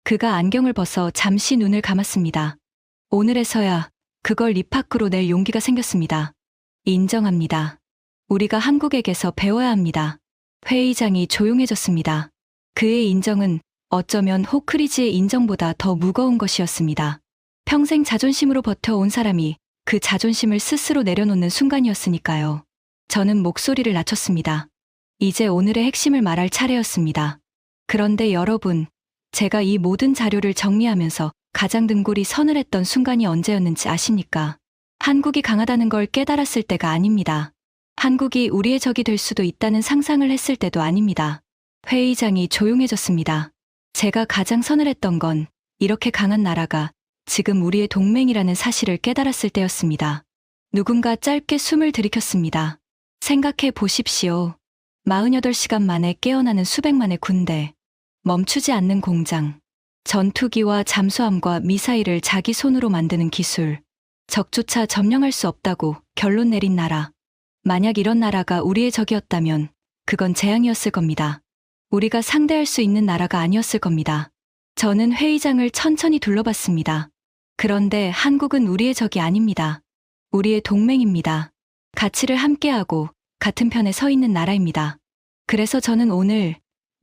그가 안경을 벗어 잠시 눈을 감았습니다. 오늘에서야 그걸 입 밖으로 낼 용기가 생겼습니다. 인정합니다. 우리가 한국에게서 배워야 합니다. 회의장이 조용해졌습니다. 그의 인정은 어쩌면 호크리지의 인정보다 더 무거운 것이었습니다. 평생 자존심으로 버텨온 사람이 그 자존심을 스스로 내려놓는 순간이었으니까요. 저는 목소리를 낮췄습니다. 이제 오늘의 핵심을 말할 차례였습니다. 그런데 여러분, 제가 이 모든 자료를 정리하면서 가장 등골이 서늘했던 순간이 언제였는지 아십니까? 한국이 강하다는 걸 깨달았을 때가 아닙니다. 한국이 우리의 적이 될 수도 있다는 상상을 했을 때도 아닙니다. 회의장이 조용해졌습니다. 제가 가장 서늘했던 건 이렇게 강한 나라가 지금 우리의 동맹이라는 사실을 깨달았을 때였습니다. 누군가 짧게 숨을 들이켰습니다. 생각해 보십시오. 48시간 만에 깨어나는 수백만의 군대, 멈추지 않는 공장, 전투기와 잠수함과 미사일을 자기 손으로 만드는 기술, 적조차 점령할 수 없다고 결론 내린 나라. 만약 이런 나라가 우리의 적이었다면 그건 재앙이었을 겁니다. 우리가 상대할 수 있는 나라가 아니었을 겁니다. 저는 회의장을 천천히 둘러봤습니다. 그런데 한국은 우리의 적이 아닙니다. 우리의 동맹입니다. 가치를 함께하고 같은 편에 서 있는 나라입니다. 그래서 저는 오늘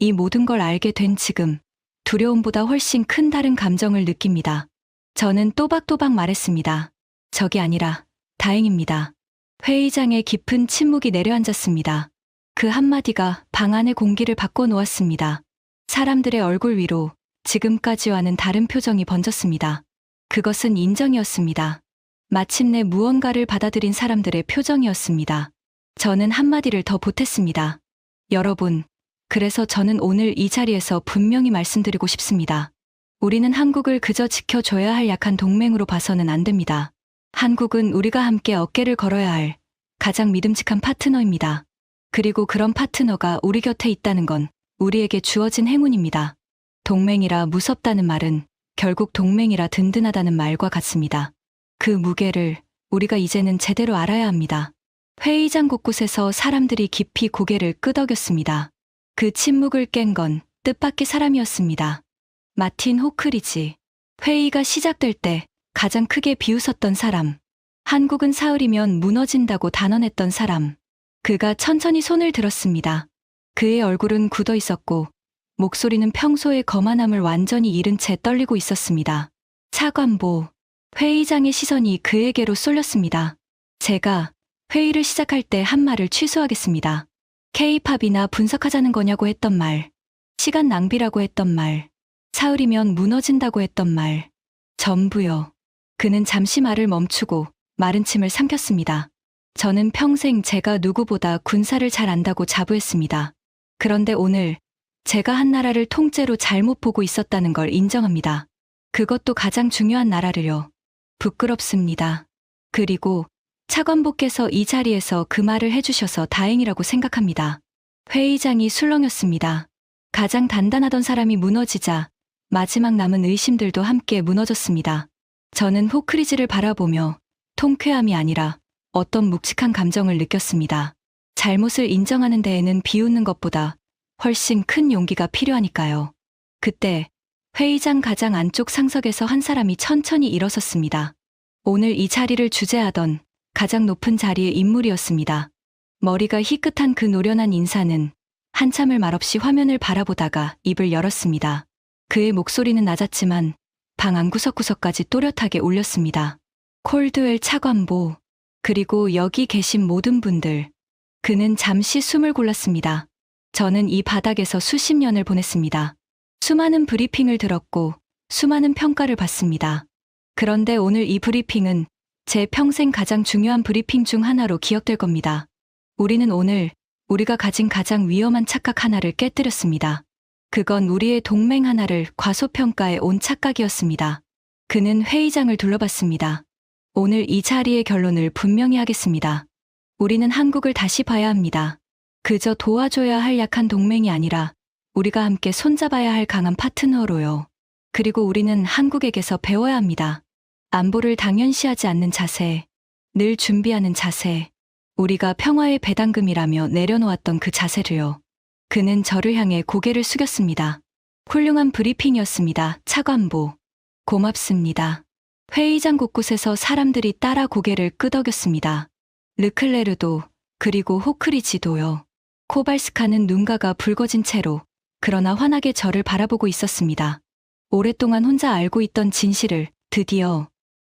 이 모든 걸 알게 된 지금 두려움보다 훨씬 큰 다른 감정을 느낍니다. 저는 또박또박 말했습니다. 적이 아니라 다행입니다. 회의장에 깊은 침묵이 내려앉았습니다. 그 한마디가 방 안의 공기를 바꿔놓았습니다. 사람들의 얼굴 위로 지금까지와는 다른 표정이 번졌습니다. 그것은 인정이었습니다. 마침내 무언가를 받아들인 사람들의 표정이었습니다. 저는 한마디를 더 보탰습니다. 여러분, 그래서 저는 오늘 이 자리에서 분명히 말씀드리고 싶습니다. 우리는 한국을 그저 지켜줘야 할 약한 동맹으로 봐서는 안 됩니다. 한국은 우리가 함께 어깨를 걸어야 할 가장 믿음직한 파트너입니다. 그리고 그런 파트너가 우리 곁에 있다는 건 우리에게 주어진 행운입니다. 동맹이라 무섭다는 말은 결국 동맹이라 든든하다는 말과 같습니다. 그 무게를 우리가 이제는 제대로 알아야 합니다. 회의장 곳곳에서 사람들이 깊이 고개를 끄덕였습니다. 그 침묵을 깬 건 뜻밖의 사람이었습니다. 마틴 호크리지. 회의가 시작될 때 가장 크게 비웃었던 사람. 한국은 사흘이면 무너진다고 단언했던 사람. 그가 천천히 손을 들었습니다. 그의 얼굴은 굳어 있었고 목소리는 평소의 거만함을 완전히 잃은 채 떨리고 있었습니다. 차관보. 회의장의 시선이 그에게로 쏠렸습니다. 제가 회의를 시작할 때 한 말을 취소하겠습니다. K-팝이나 분석하자는 거냐고 했던 말, 시간 낭비라고 했던 말, 사흘이면 무너진다고 했던 말, 전부요. 그는 잠시 말을 멈추고 마른 침을 삼켰습니다. 저는 평생 제가 누구보다 군사를 잘 안다고 자부했습니다. 그런데 오늘 제가 한 나라를 통째로 잘못 보고 있었다는 걸 인정합니다. 그것도 가장 중요한 나라를요. 부끄럽습니다. 그리고 차관보께서 이 자리에서 그 말을 해주셔서 다행이라고 생각합니다. 회의장이 술렁였습니다. 가장 단단하던 사람이 무너지자 마지막 남은 의심들도 함께 무너졌습니다. 저는 호크리지를 바라보며 통쾌함이 아니라 어떤 묵직한 감정을 느꼈습니다. 잘못을 인정하는 데에는 비웃는 것보다 훨씬 큰 용기가 필요하니까요. 그때 회의장 가장 안쪽 상석에서 한 사람이 천천히 일어섰습니다. 오늘 이 자리를 주재하던 가장 높은 자리의 인물이었습니다. 머리가 희끗한 그 노련한 인사는 한참을 말없이 화면을 바라보다가 입을 열었습니다. 그의 목소리는 낮았지만 방 안구석구석까지 또렷하게 울렸습니다. 콜드웰 차관보, 그리고 여기 계신 모든 분들. 그는 잠시 숨을 골랐습니다. 저는 이 바닥에서 수십 년을 보냈습니다. 수많은 브리핑을 들었고 수많은 평가를 받습니다. 그런데 오늘 이 브리핑은 제 평생 가장 중요한 브리핑 중 하나로 기억될 겁니다. 우리는 오늘 우리가 가진 가장 위험한 착각 하나를 깨뜨렸습니다. 그건 우리의 동맹 하나를 과소평가해 온 착각이었습니다. 그는 회의장을 둘러봤습니다. 오늘 이 자리의 결론을 분명히 하겠습니다. 우리는 한국을 다시 봐야 합니다. 그저 도와줘야 할 약한 동맹이 아니라 우리가 함께 손잡아야 할 강한 파트너로요. 그리고 우리는 한국에게서 배워야 합니다. 안보를 당연시하지 않는 자세, 늘 준비하는 자세, 우리가 평화의 배당금이라며 내려놓았던 그 자세를요. 그는 저를 향해 고개를 숙였습니다. 훌륭한 브리핑이었습니다. 차관보. 고맙습니다. 회의장 곳곳에서 사람들이 따라 고개를 끄덕였습니다. 르클레르도, 그리고 호크리지도요. 코발스카는 눈가가 붉어진 채로 그러나 환하게 저를 바라보고 있었습니다. 오랫동안 혼자 알고 있던 진실을 드디어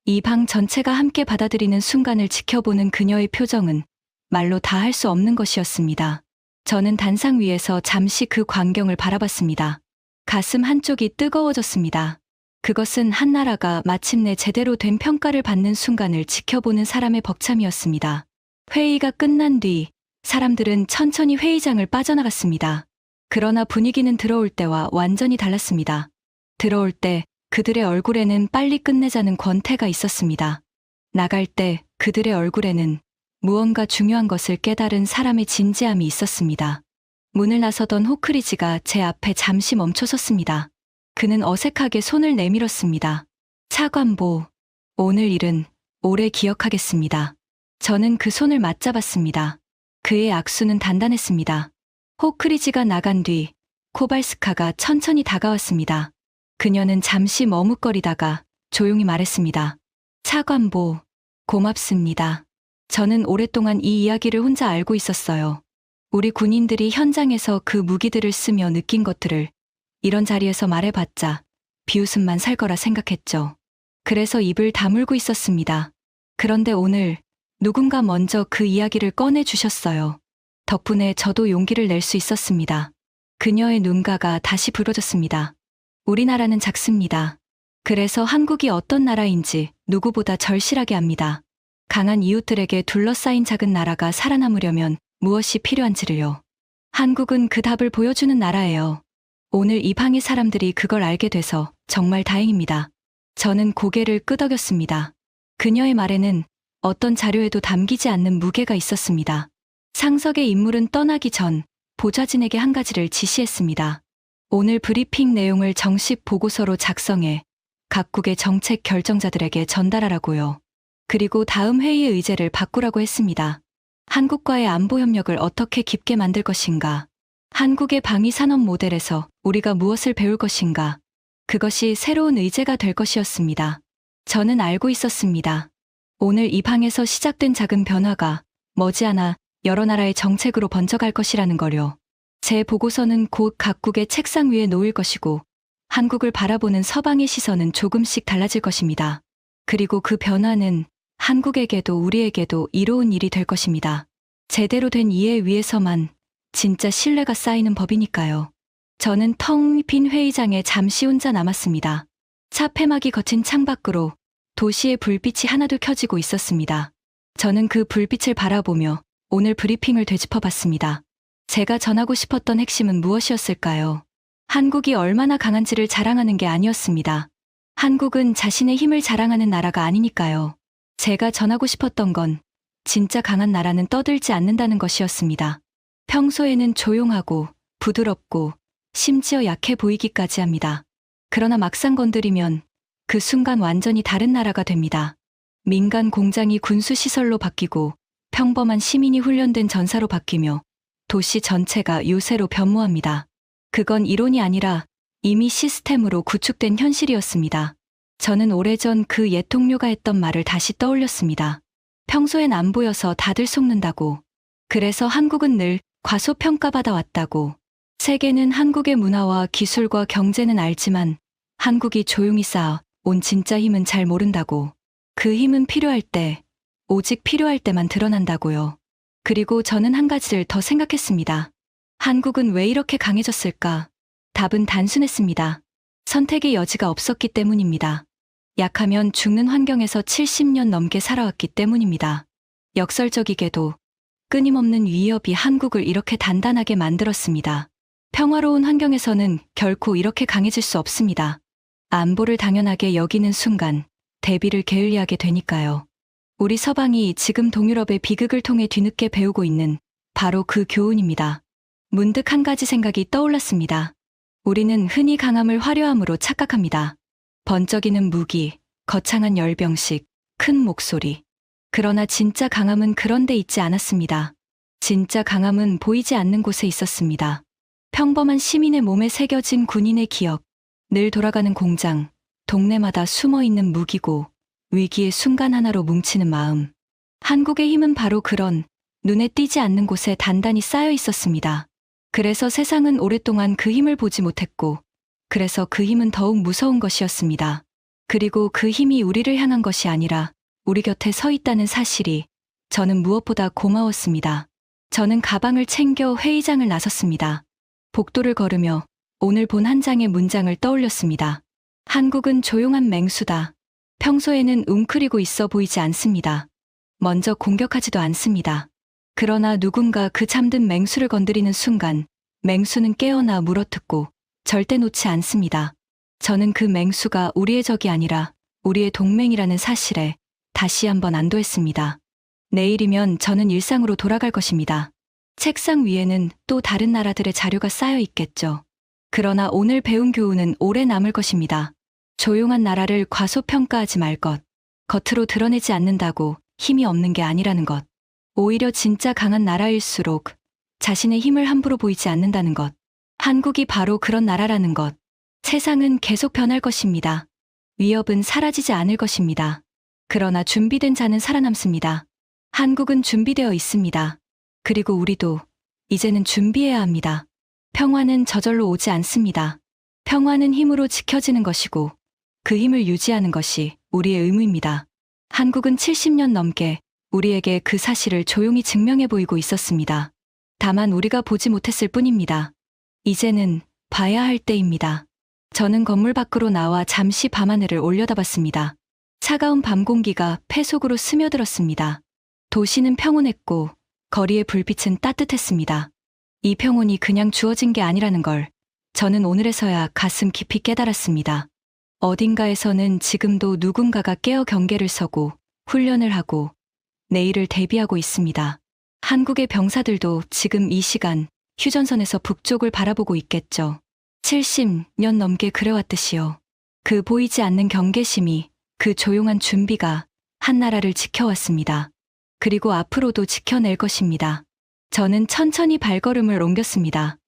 이 방 전체가 함께 받아들이는 순간을 지켜보는 그녀의 표정은 말로 다 할 수 없는 것이었습니다. 저는 단상 위에서 잠시 그 광경을 바라봤습니다. 가슴 한쪽이 뜨거워졌습니다. 그것은 한 나라가 마침내 제대로 된 평가를 받는 순간을 지켜보는 사람의 벅참이었습니다. 회의가 끝난 뒤 사람들은 천천히 회의장을 빠져나갔습니다. 그러나 분위기는 들어올 때와 완전히 달랐습니다. 들어올 때 그들의 얼굴에는 빨리 끝내자는 권태가 있었습니다. 나갈 때 그들의 얼굴에는 무언가 중요한 것을 깨달은 사람의 진지함이 있었습니다. 문을 나서던 호크리지가 제 앞에 잠시 멈춰섰습니다. 그는 어색하게 손을 내밀었습니다. 차관보, 오늘 일은 오래 기억하겠습니다. 저는 그 손을 맞잡았습니다. 그의 악수는 단단했습니다. 호크리지가 나간 뒤 코발스카가 천천히 다가왔습니다. 그녀는 잠시 머뭇거리다가 조용히 말했습니다. 차관보, 고맙습니다. 저는 오랫동안 이 이야기를 혼자 알고 있었어요. 우리 군인들이 현장에서 그 무기들을 쓰며 느낀 것들을 이런 자리에서 말해봤자 비웃음만 살 거라 생각했죠. 그래서 입을 다물고 있었습니다. 그런데 오늘 누군가 먼저 그 이야기를 꺼내주셨어요. 덕분에 저도 용기를 낼 수 있었습니다. 그녀의 눈가가 다시 붉어졌습니다. 우리나라는 작습니다. 그래서 한국이 어떤 나라인지 누구보다 절실하게 압니다. 강한 이웃들에게 둘러싸인 작은 나라가 살아남으려면 무엇이 필요한지를요. 한국은 그 답을 보여주는 나라예요. 오늘 이 방의 사람들이 그걸 알게 돼서 정말 다행입니다. 저는 고개를 끄덕였습니다. 그녀의 말에는 어떤 자료에도 담기지 않는 무게가 있었습니다. 상석의 인물은 떠나기 전 보좌진에게 한 가지를 지시했습니다. 오늘 브리핑 내용을 정식 보고서로 작성해 각국의 정책 결정자들에게 전달하라고요. 그리고 다음 회의의 의제를 바꾸라고 했습니다. 한국과의 안보 협력을 어떻게 깊게 만들 것인가? 한국의 방위 산업 모델에서 우리가 무엇을 배울 것인가? 그것이 새로운 의제가 될 것이었습니다. 저는 알고 있었습니다. 오늘 이 방에서 시작된 작은 변화가 머지않아 여러 나라의 정책으로 번져갈 것이라는 거요. 제 보고서는 곧 각국의 책상 위에 놓일 것이고 한국을 바라보는 서방의 시선은 조금씩 달라질 것입니다. 그리고 그 변화는 한국에게도 우리에게도 이로운 일이 될 것입니다. 제대로 된 이해 위에서만 진짜 신뢰가 쌓이는 법이니까요. 저는 텅 빈 회의장에 잠시 혼자 남았습니다. 차 폐막이 거친 창밖으로 도시의 불빛이 하나도 켜지고 있었습니다. 저는 그 불빛을 바라보며 오늘 브리핑을 되짚어봤습니다. 제가 전하고 싶었던 핵심은 무엇이었을까요? 한국이 얼마나 강한지를 자랑하는 게 아니었습니다. 한국은 자신의 힘을 자랑하는 나라가 아니니까요. 제가 전하고 싶었던 건 진짜 강한 나라는 떠들지 않는다는 것이었습니다. 평소에는 조용하고 부드럽고 심지어 약해 보이기까지 합니다. 그러나 막상 건드리면 그 순간 완전히 다른 나라가 됩니다. 민간 공장이 군수시설로 바뀌고 평범한 시민이 훈련된 전사로 바뀌며 도시 전체가 요새로 변모합니다. 그건 이론이 아니라 이미 시스템으로 구축된 현실이었습니다. 저는 오래전 그 옛 동료가 했던 말을 다시 떠올렸습니다. 평소엔 안 보여서 다들 속는다고. 그래서 한국은 늘 과소평가받아 왔다고. 세계는 한국의 문화와 기술과 경제는 알지만 한국이 조용히 쌓아 온 진짜 힘은 잘 모른다고. 그 힘은 필요할 때, 오직 필요할 때만 드러난다고요. 그리고 저는 한 가지를 더 생각했습니다. 한국은 왜 이렇게 강해졌을까? 답은 단순했습니다. 선택의 여지가 없었기 때문입니다. 약하면 죽는 환경에서 70년 넘게 살아왔기 때문입니다. 역설적이게도 끊임없는 위협이 한국을 이렇게 단단하게 만들었습니다. 평화로운 환경에서는 결코 이렇게 강해질 수 없습니다. 안보를 당연하게 여기는 순간 대비를 게을리하게 되니까요. 우리 서방이 지금 동유럽의 비극을 통해 뒤늦게 배우고 있는 바로 그 교훈입니다. 문득 한 가지 생각이 떠올랐습니다. 우리는 흔히 강함을 화려함으로 착각합니다. 번쩍이는 무기, 거창한 열병식, 큰 목소리. 그러나 진짜 강함은 그런 데 있지 않았습니다. 진짜 강함은 보이지 않는 곳에 있었습니다. 평범한 시민의 몸에 새겨진 군인의 기억, 늘 돌아가는 공장, 동네마다 숨어있는 무기고 위기의 순간 하나로 뭉치는 마음. 한국의 힘은 바로 그런 눈에 띄지 않는 곳에 단단히 쌓여 있었습니다. 그래서 세상은 오랫동안 그 힘을 보지 못했고, 그래서 그 힘은 더욱 무서운 것이었습니다. 그리고 그 힘이 우리를 향한 것이 아니라 우리 곁에 서 있다는 사실이 저는 무엇보다 고마웠습니다. 저는 가방을 챙겨 회의장을 나섰습니다. 복도를 걸으며 오늘 본 한 장의 문장을 떠올렸습니다. 한국은 조용한 맹수다. 평소에는 웅크리고 있어 보이지 않습니다. 먼저 공격하지도 않습니다. 그러나 누군가 그 잠든 맹수를 건드리는 순간 맹수는 깨어나 물어뜯고 절대 놓지 않습니다. 저는 그 맹수가 우리의 적이 아니라 우리의 동맹이라는 사실에 다시 한번 안도했습니다. 내일이면 저는 일상으로 돌아갈 것입니다. 책상 위에는 또 다른 나라들의 자료가 쌓여 있겠죠. 그러나 오늘 배운 교훈은 오래 남을 것입니다. 조용한 나라를 과소평가하지 말 것. 겉으로 드러내지 않는다고 힘이 없는 게 아니라는 것. 오히려 진짜 강한 나라일수록 자신의 힘을 함부로 보이지 않는다는 것. 한국이 바로 그런 나라라는 것. 세상은 계속 변할 것입니다. 위협은 사라지지 않을 것입니다. 그러나 준비된 자는 살아남습니다. 한국은 준비되어 있습니다. 그리고 우리도 이제는 준비해야 합니다. 평화는 저절로 오지 않습니다. 평화는 힘으로 지켜지는 것이고 그 힘을 유지하는 것이 우리의 의무입니다. 한국은 70년 넘게 우리에게 그 사실을 조용히 증명해 보이고 있었습니다. 다만 우리가 보지 못했을 뿐입니다. 이제는 봐야 할 때입니다. 저는 건물 밖으로 나와 잠시 밤하늘을 올려다봤습니다. 차가운 밤 공기가 폐 속으로 스며들었습니다. 도시는 평온했고 거리의 불빛은 따뜻했습니다. 이 평온이 그냥 주어진 게 아니라는 걸 저는 오늘에서야 가슴 깊이 깨달았습니다. 어딘가에서는 지금도 누군가가 깨어 경계를 서고 훈련을 하고 내일을 대비하고 있습니다. 한국의 병사들도 지금 이 시간 휴전선에서 북쪽을 바라보고 있겠죠. 70년 넘게 그래왔듯이요. 그 보이지 않는 경계심이, 그 조용한 준비가 한 나라를 지켜왔습니다. 그리고 앞으로도 지켜낼 것입니다. 저는 천천히 발걸음을 옮겼습니다.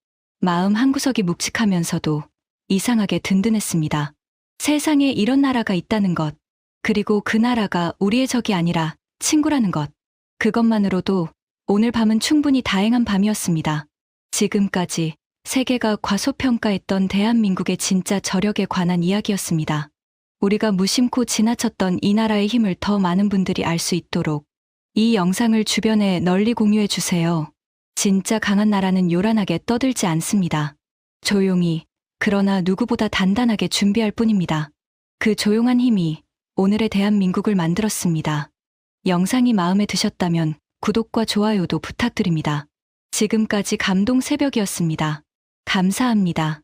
마음 한구석이 묵직하면서도 이상하게 든든했습니다. 세상에 이런 나라가 있다는 것, 그리고 그 나라가 우리의 적이 아니라 친구라는 것, 그것만으로도 오늘 밤은 충분히 다행한 밤이었습니다. 지금까지 세계가 과소평가했던 대한민국의 진짜 저력에 관한 이야기였습니다. 우리가 무심코 지나쳤던 이 나라의 힘을 더 많은 분들이 알 수 있도록 이 영상을 주변에 널리 공유해 주세요. 진짜 강한 나라는 요란하게 떠들지 않습니다. 조용히, 그러나 누구보다 단단하게 준비할 뿐입니다. 그 조용한 힘이 오늘의 대한민국을 만들었습니다. 영상이 마음에 드셨다면 구독과 좋아요도 부탁드립니다. 지금까지 감동 새벽이었습니다. 감사합니다.